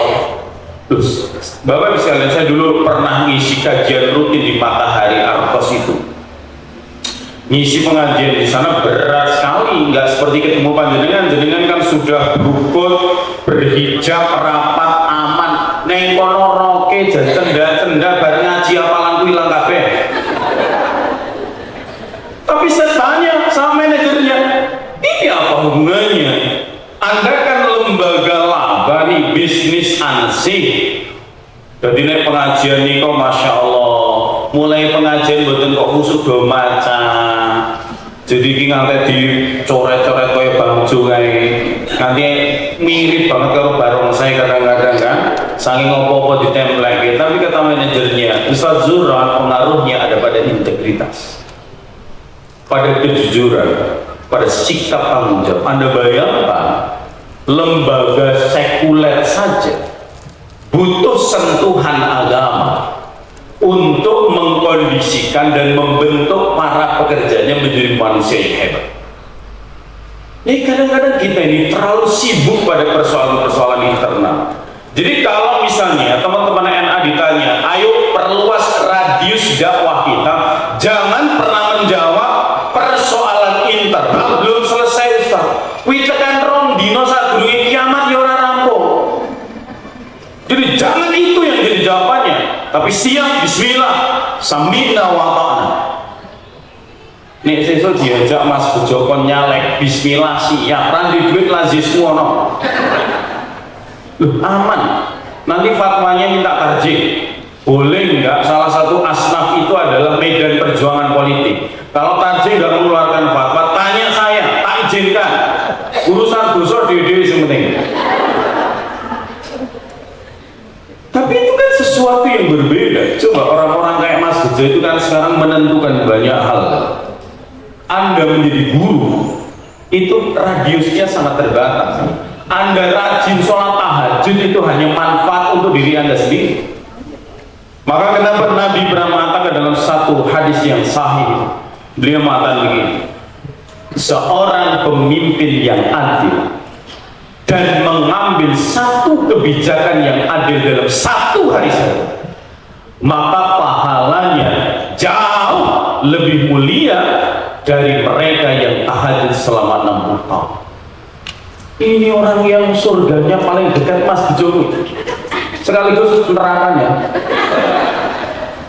I: Terus, Bapak bisa lihat, saya dulu pernah ngisi kajian rutin di Matahari Artos itu. Ngisi pengajian di sana berat sekali, nggak seperti ketemu panjenengan. Jenengan kan sudah berukut, berhijab, rapat, aman. Neng kono roke, cenda-cenda, bar ngaji apalan
J: aku hilang kabeh. Tapi saya tanya sama manajernya, ini apa hubungannya? Anda kan lembaga laba nih, bisnis ansih. Jadi nek pengajian nih kok Masya Allah, mulai pengajian mboten kok khusuk do maca. Jadi ki nganti dicoret-coret koyo bangjo kae. Nanti mirip banget karo barongsai kadang-kadang kan. Saking opo-opo ditemplek. Tapi kata manajernya, Ustaz Zura pengaruhnya ada pada integritas, pada kejujuran, pada sikap tanggung jawab. Anda bayangkan lembaga sekuler saja butuh sentuhan agama untuk mengkondisikan dan membentuk para pekerjanya menjadi manusia yang hebat. Ini kadang-kadang kita ini terlalu sibuk pada persoalan-persoalan internal. Jadi kalau misalnya teman-teman NA ditanya, ayo perluas radius dakwah kita, jangan pernah menjawab persoalan internal belum selesai Ustaz. Kuwi tekan rong dino sadurunge kiamat ya ora rampung. Jadi jangan itu yang jadi jawabannya, tapi siap bismillah, sami'na wa ta'na. Nek sesuk diajak Mas Bujoko nyalek bismillah siap, randi duit lazis ngono. Loh, aman. Nanti fatwanya minta tarjih. Boleh enggak salah satu asnaf itu adalah medan perjuangan politik. Kalau tarjih enggak mengeluarkan fatwa, tanya saya, tak izinkan. Urusan dosa dhewe sing penting. Tapi itu kan sesuatu yang berbeda. Coba orang-orang kayak Mas Bejo itu kan sekarang menentukan banyak hal. Anda menjadi guru, itu radiusnya sangat terbatas. Anda rajin sholat tahajud itu hanya manfaat untuk diri Anda sendiri. Maka kenapa Nabi pernah mengatakan dalam satu hadis yang sahih, beliau mengatakan begini, seorang pemimpin yang adil dan mengambil satu kebijakan yang adil dalam satu hari saja, maka pahalanya jauh lebih mulia dari mereka yang tahajud selama 60 tahun. Ini orang yang surganya paling dekat Mas Bejo, sekaligus nerakanya.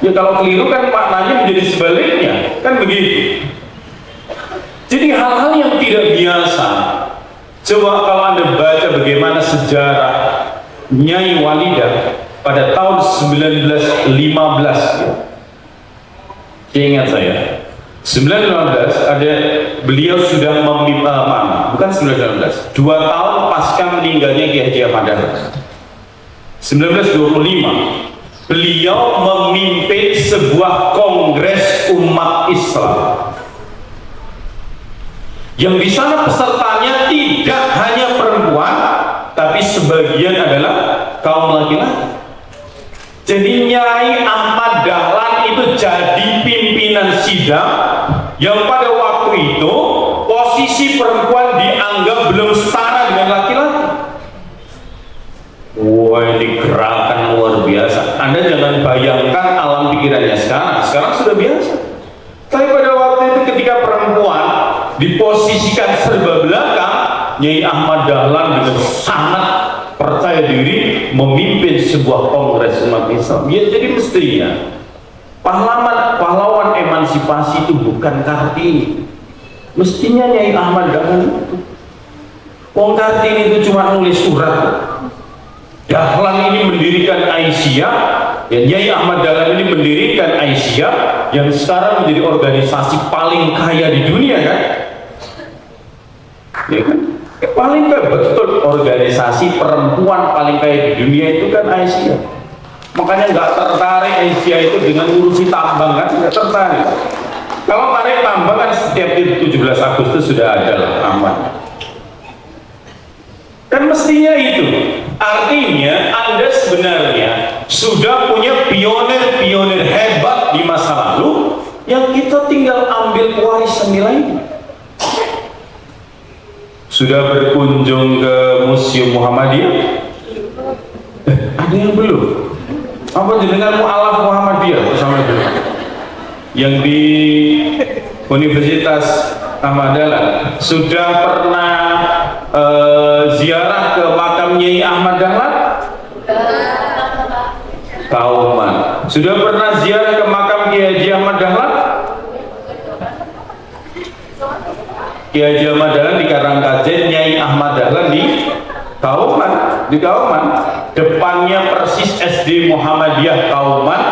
J: Ya kalau keliru kan maknanya menjadi sebaliknya, kan begitu. Jadi hal-hal yang tidak biasa. Coba kalau Anda baca bagaimana sejarah Nyai Walidah pada tahun 1915 ya. Ingat saya 1915 ada beliau sudah bukan 1915, 2 tahun pasca meninggalnya Ki Haji Ahmad Dahlan. 1925 beliau memimpin sebuah kongres umat Islam yang di sana pesertanya tidak hanya perempuan, tapi sebagian adalah kaum laki-laki. Jadi Nyai Ahmad Dahlan itu jadi pimpinan sidang yang pada waktu itu posisi perempuan dianggap belum setara dengan laki-laki. Wah, ini gerakan luar biasa. Anda jangan bayangkan alam pikirannya sekarang sudah biasa. Tapi pada waktu itu ketika perempuan diposisikan serba belakang, Nyai Ahmad Dahlan dengan sangat percaya diri memimpin sebuah kongres umat Islam. Ya, jadi mestinya pahlawan emansipasi itu bukan Kartini, mestinya Nyai Ahmad Dahlan itu. Wong Kartini itu cuma nulis surat. Dahlan ini mendirikan Aisyah, ya, Nyai Ahmad Dahlan ini mendirikan Aisyah yang sekarang menjadi organisasi paling kaya di dunia kan? Ya kan? Paling kaya, betul, organisasi perempuan paling kaya di dunia itu kan Aisyah. Makanya nggak tertarik Aisyah itu dengan ngurusi tambang kan? Nggak tertarik. Kalau tarik tambang kan setiap 17 Agustus sudah ada lah aman. Kan mestinya itu. Artinya Anda sebenarnya sudah punya pionir-pionir hebat di masa lalu yang kita tinggal ambil warisan nilainya. Sudah berkunjung ke Museum Muhammadiyah? Ada yang belum? Apa jenengan mu'alaf Muhammadiyah bersama itu? Yang di Universitas Ahmad Dahlan sudah pernah ziarah ke makam Nyai Ahmad Dahlan? Kauman. Sudah pernah ziarah ke makam Kiai Haji Ahmad Dahlan? Kiai Haji Ahmad Dahlan di Karangkajen, Nyai Ahmad Dahlan di Kauman. Depannya persis SD Muhammadiyah Kauman,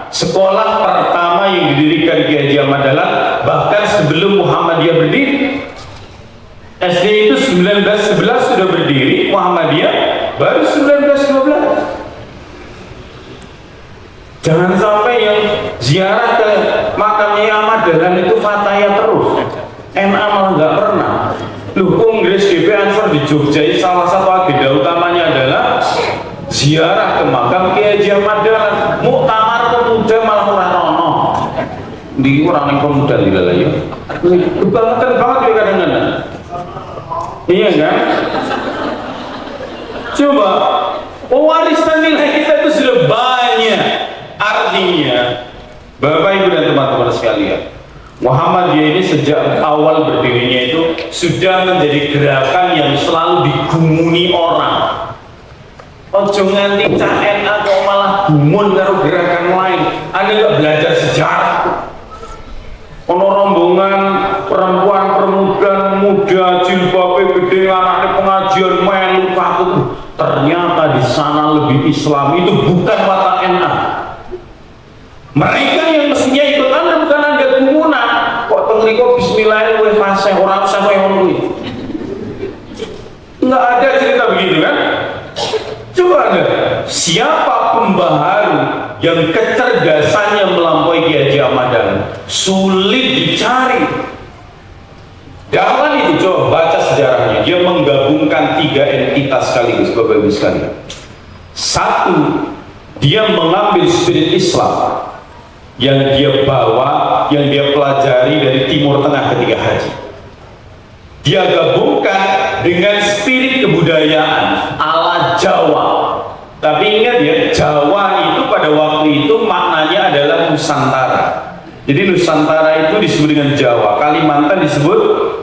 J: sekolah pertama yang didirikan Kiai Haji Ahmad Dahlan, bahkan sebelum Muhammadiyah berdiri. SD itu 1911 sudah berdiri, Muhammadiyah baru 1912. Jangan sampai yang ziarah ke makamnya Ahmad Dahlan itu fataya terus, NA malah nggak pernah. Kongres GP Ansor di Jogja salah satu agenda utamanya adalah ziarah ke makam Kiai Haji Ahmad Dahlan. Muktamar pemuda malah ora ono. Di orang yang pemuda tidak lah ya. Kebangetan banget ya kadang-kadang. Iya kan? Coba warisan nilai kita itu sudah banyak. Artinya, Bapak Ibu dan teman-teman sekalian, Muhammadiyah ini sejak awal berdirinya itu sudah menjadi gerakan yang selalu digumuni orang. Ojo nganti cah NA kok malah gumun karo gerakan lain. Anda nggak belajar sejarah? Ono rombongan perempuan muda jilbabe gede anaknya pengajian melu takut. Ternyata di sana lebih Islam, itu bukan watak NA. Mereka yang mestinya ikut Anda bukan Anda gumunan. Kok tengriko bismillahirrahmanirrahim kowe fasih ora usah kowe ngono kuwi. Enggak ada cerita begitu kan? Coba Anda, siapa pembaharu yang kecerdasannya melampaui Kiai Haji Ahmad Dahlan? Sulit dicari. Dahlan itu coba baca sejarahnya, dia menggabungkan 3 entitas sekaligus, Bapak Ibu sekalian. Satu, dia mengambil spirit Islam yang dia bawa, yang dia pelajari dari Timur Tengah ketika haji. Dia gabungkan dengan spirit kebudayaan ala Jawa. Tapi ingat ya, Jawa itu pada waktu itu maknanya adalah Nusantara. Jadi Nusantara itu disebut dengan Jawa, Kalimantan disebut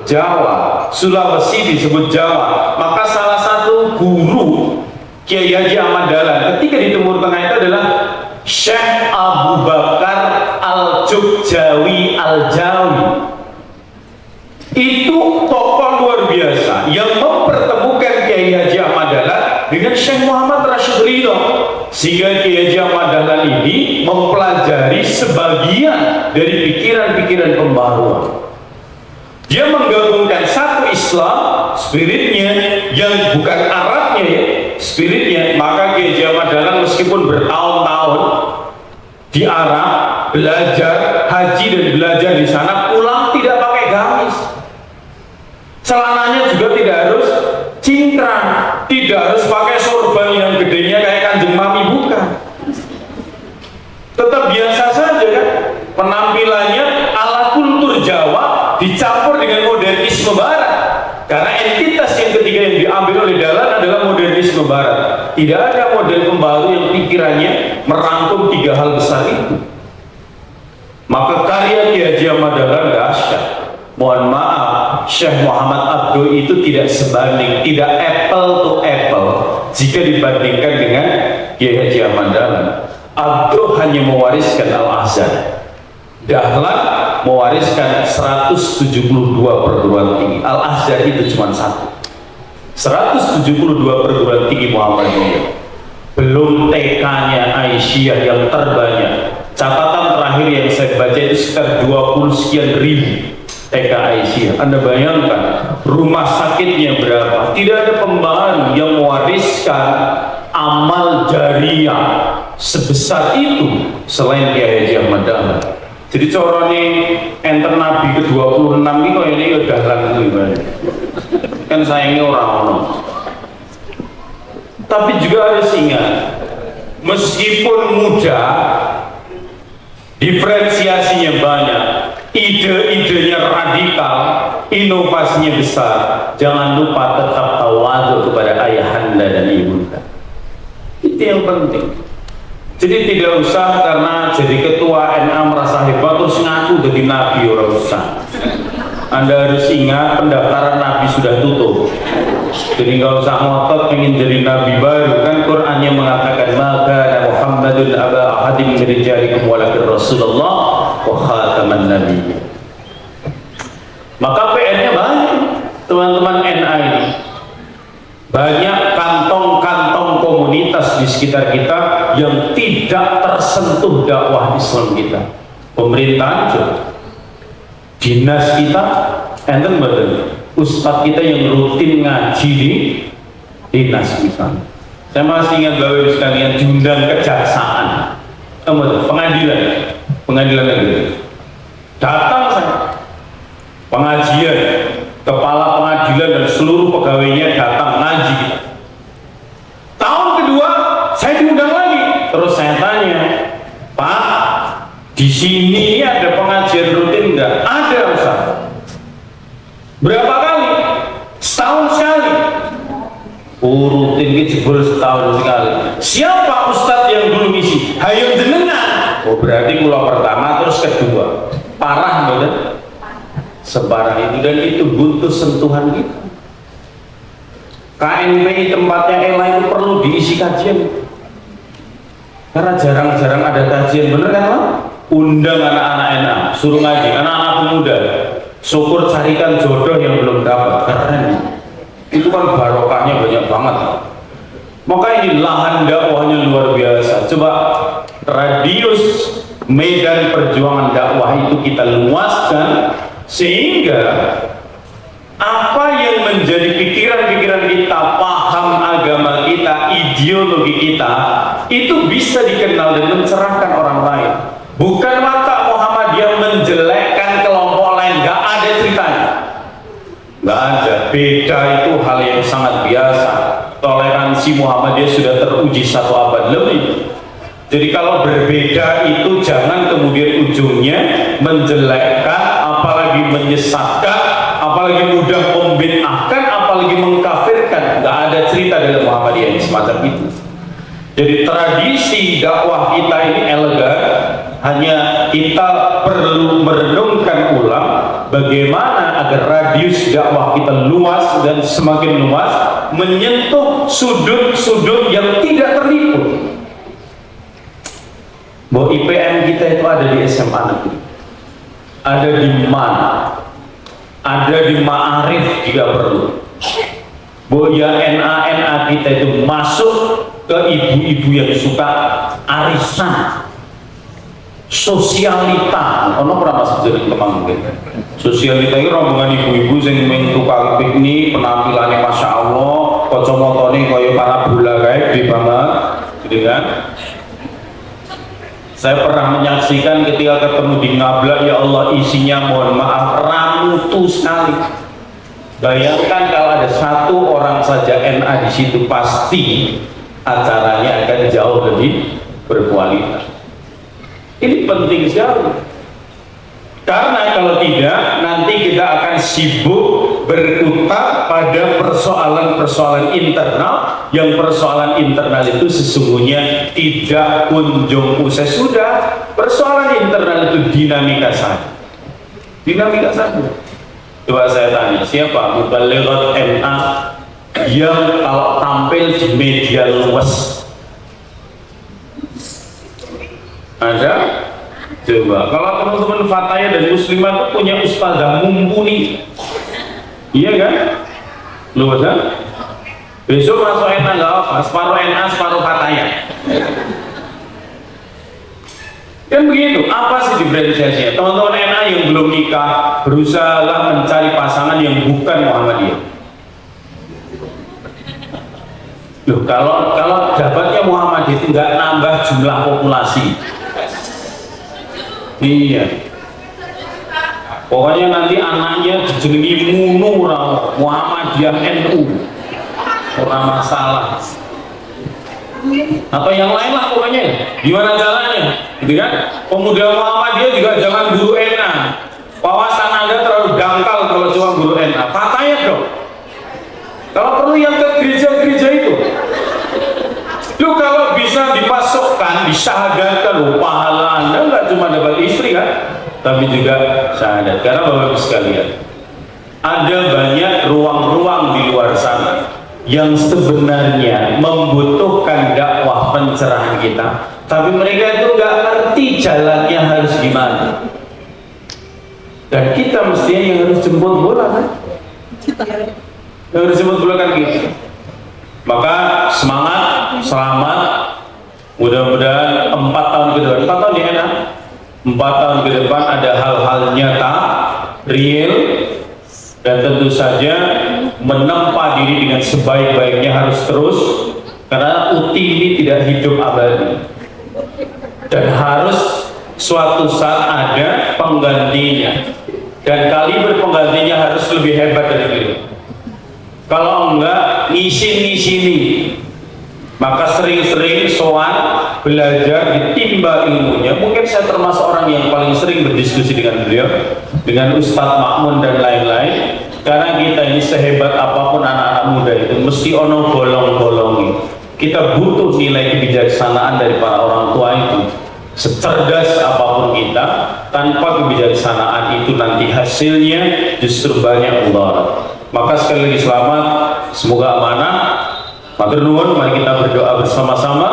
J: Jawa, Sulawesi disebut Jawa. Maka salah satu guru Kiai Haji Ahmad Dahlan ketika di Timur Tengah itu adalah Syekh Abu Bakar Al-Jogjawi Al-Jawi. Itu tokoh luar biasa yang mempertemukan Kiai Haji Ahmad Dahlan dengan Syekh Muhammad Rashid Ridho, sehingga Kiai Haji Ahmad Dahlan ini mempelajari sebagian dari pikiran-pikiran pembaruan. Dia menggabungkan satu Islam, spiritnya yang bukan Arabnya ya, spiritnya. Maka Kiai Haji Ahmad Dahlan meskipun bertahun-tahun di Arab belajar haji dan belajar di sana, pulang tidak pakai gamis, celananya juga tidak harus cingkrang, tidak harus pakai sorban yang gedenya kayak Kanjeng Mami, bukan. Tetap biasa saja kan, penampilannya ala kultur Jawa dicampur dengan modernisme Barat. Karena entitas yang ketiga yang diambil oleh Dahlan adalah modernisme Barat. Tidak ada model pembaru yang pikirannya merangkum 3 hal besar itu. Maka karya Kiai Haji Ahmad Dahlan dahsyat. Mohon maaf, Syekh Muhammad Abduh itu tidak sebanding, tidak apple to apple jika dibandingkan dengan Kiai Haji Ahmad Dahlan. Abduh hanya mewariskan Al-Azhar, Dahlan mewariskan 172 perguruan tinggi. Al-Azhar itu cuma 1. 172 perguruan tinggi Muhammadiyah. Belum TK-nya Aisyah yang terbanyak. Catatan terakhir yang saya baca itu sekitar 20 sekian ribu TK Aisyah. Anda bayangkan rumah sakitnya berapa? Tidak ada pembaharu yang mewariskan amal jariah sebesar itu selain Kiai Haji Ahmad Dahlan. Jadi corone enter Nabi ke-26 ini kok ini udah Dahlan gimana? Kan sayangnya orang-orang. Tapi juga harus ingat, meskipun muda, diferensiasinya banyak, ide-idenya radikal, inovasinya besar, jangan lupa tetap tawadhu kepada ayahanda dan ibunda. Itu yang penting. Jadi tidak usah karena jadi ketua NA merasa hebat terus ngaku jadi nabi, orang usah. Anda harus ingat pendaftaran Nabi sudah tutup. Jadi nggak usah ngotot pengen jadi Nabi baru, kan Qurannya mengatakan maka Muhammadun aba ahadim min rijalikum walakin Rasulullah wa khataman nabi. Maka PR-nya banyak teman-teman NA ini. Banyak kantong-kantong komunitas di sekitar kita yang tidak tersentuh dakwah Islam kita. Pemerintahan juga, dinas kita, enten betul. Ustadz kita yang rutin ngaji di dinas misalnya. Saya masih ingat Bapak sekalian diundang kejaksaan, pengadilan negeri. Datang saya, pengajian, kepala pengadilan dan seluruh pegawainya datang ngaji kita. Tahun kedua saya diundang lagi, terus saya tanya, Pak, di sini ada pengajian rutin enggak? Ada, Ustaz. Berapa kali? Setahun sekali. Rutin ini jebol setahun sekali. Siapa Ustadz yang dulu ngisi? Hayung jenengan. Oh, berarti pulau pertama terus kedua. Parah bener. Separah itu, dan itu butuh sentuhan kita. KNPI tempatnya ELA itu perlu diisi kajian. Karena jarang-jarang ada kajian, bener kan Pak? Undang anak-anak NA, suruh ngaji, anak-anak pemuda. Syukur carikan jodoh yang belum dapat, keren. Itu kan barokahnya banyak banget. Maka ini lahan dakwahnya luar biasa. Coba radius medan perjuangan dakwah itu kita luaskan, sehingga apa yang menjadi pikiran-pikiran kita, paham agama kita, ideologi kita, itu bisa dikenal dan mencerahkan orang lain. Bukan mata Muhammadiyah menjelekkan kelompok lain, nggak ada ceritanya. Nggak ada. Beda itu hal yang sangat biasa. Toleransi Muhammadiyah sudah teruji 1 abad lebih. Jadi kalau berbeda itu jangan kemudian ujungnya menjelekkan, apalagi menyesatkan, apalagi mudah membid'ahkan, apalagi mengkafirkan. Nggak ada cerita dalam Muhammadiyah yang semacam itu. Jadi tradisi dakwah kita ini elegan, hanya kita perlu merenungkan ulang bagaimana agar radius dakwah kita luas dan semakin luas, menyentuh sudut-sudut yang tidak terliput. Bahwa IPM kita itu ada di SMA negeri, ada di MAN, ada di Ma'arif jika perlu. Bahwa ya NA kita itu masuk ke ibu-ibu yang suka arisan, sosialita. Ono pernah masuk jadi Temanggung. Sosialita itu rombongan ibu-ibu yang main tukang piknik, penampilannya masya Allah, kacamotone kaya para bula kayak di banget, gitu kan? Saya pernah menyaksikan ketika ketemu di Ngablak, ya Allah, isinya mohon maaf ramutu sekali. Bayangkan kalau ada 1 orang saja NA di situ, pasti acaranya akan jauh lebih berkualitas. Ini penting sekali. Karena kalau tidak, nanti kita akan sibuk berkutat pada persoalan-persoalan internal, yang persoalan internal itu sesungguhnya tidak kunjung usai. Sudah, persoalan internal itu dinamika saja. Dinamika saja. Coba saya tanya, siapa mubalighat NA yang kalau tampil di media luas? Ada? Coba, kalau teman-teman Fataya dan Muslimat punya ustazah mumpuni, iya kan? Luas kan? Besok masuk NA nggak apa, separuh NA, separuh Fataya. Kan begitu. Apa sih diferensiasinya? Teman-teman NA yang belum nikah berusaha mencari pasangan yang bukan Muhammadiyah. Loh, kalau dapatnya Muhammadiyah itu nggak nambah jumlah populasi. Iya. Pokoknya nanti anaknya dijenengi Munu Muhammadiyah NU. Ora masalah. Atau yang lain lah pokoknya. Gimana jalannya? Gitu kan? Pemuda Muhammadiyah juga jangan guru NA. Wawasan Anda terlalu dangkal kalau cuma guru NA. Fataya dong. Kalau perlu yang ke gereja-gereja itu. Lu kalau bisa dipasukkan, disyahadatkan, loh, pahala Anda nggak cuma dapat istri kan, tapi juga syahadat. Karena Bapak-Ibu sekalian, ada banyak ruang-ruang di luar sana yang sebenarnya membutuhkan dakwah pencerahan kita, tapi mereka itu nggak ngerti jalannya harus gimana. Dan kita mestinya yang harus jemput bola kan? Yang harus jemput bola kan gitu. Maka semangat, selamat. Mudah-mudahan 4 tahun ke depan, 4 tahun ya enak. 4 tahun ke depan ada hal-hal nyata, real, dan tentu saja menempa diri dengan sebaik-baiknya harus terus, karena UTI ini tidak hidup abadi dan harus suatu saat ada penggantinya, dan kaliber penggantinya harus lebih hebat dari beliau. Kalau enggak ngisi-ngisi, maka sering-sering soal belajar, ditimba ilmunya. Mungkin saya termasuk orang yang paling sering berdiskusi dengan beliau, dengan Ustadz Makmun dan lain-lain, karena kita ini sehebat apapun anak-anak muda itu mesti ono bolong-bolongi. Kita butuh nilai kebijaksanaan dari para orang tua itu. Secerdas apapun kita, tanpa kebijaksanaan itu nanti hasilnya justru banyak mudarat. Maka sekali lagi selamat, semoga amanah. Matur nuwun, mari kita berdoa bersama-sama.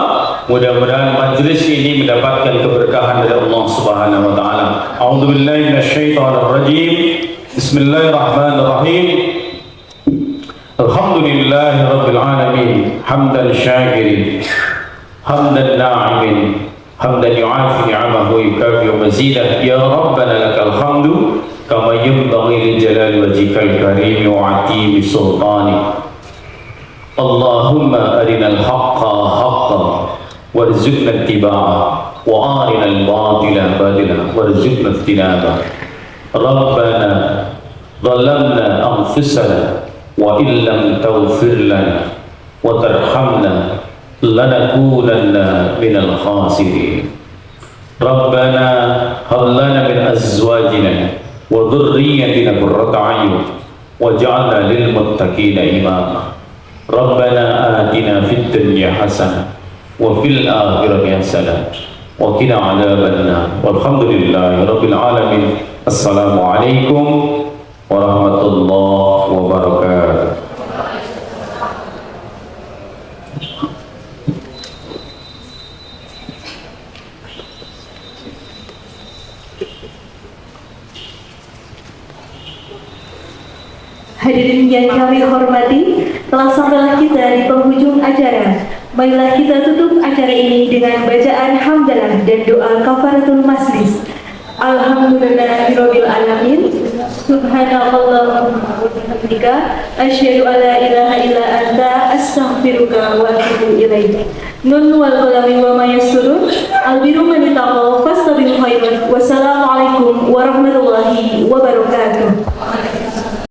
J: Mudah-mudahan majelis ini mendapatkan keberkahan dari Allah Subhanahu wa taala. A'udzubillahi minasyaitonir rajim. Bismillahirrahmanirrahim. Alhamdulillahi rabbil alamin. Hamdan syakirin, hamdan na'imin, hamdan yu'afi ni'amahu wa yukafi mazidah. Ya Rabbana lakal hamdu kama yanbaghi li jalali wajhikal karim wa 'atimi sultanik. Allahumma arinal haqqa haqqan warzuqna ittiba'ah wa arinal batila batila warzuqna ijtinabah. Rabbana zalamna anfusana wa illam taghfir lana wa tarhamna lanakunanna minal khasirin. Rabbana hab lana min azwajina wa dhurriyyatina qurrata a'yun waj'alna lil muttaqina imama. Rabbana atina fid dunya hasanah wa fil akhirati hasanah wa qina adzabannar. Walhamdulillahi rabbil alamin. Assalamualaikum warahmatullahi wabarakatuh.
A: Hadirin yang kami hormati, telah sampailah kita di penghujung acara. Marilah kita tutup acara ini dengan bacaan hamdalah dan doa kafaratul majlis. Alhamdulillahirabbil alamin. Subhanallahumma wa bihamdika asyhadu an la ilaha illa anta astaghfiruka wa atubu ilaik. Nun wal qalami wa ma yasturun. Albiru man ittaqa fastabil khairan. Wassalamualaikum warahmatullahi wabarakatuh.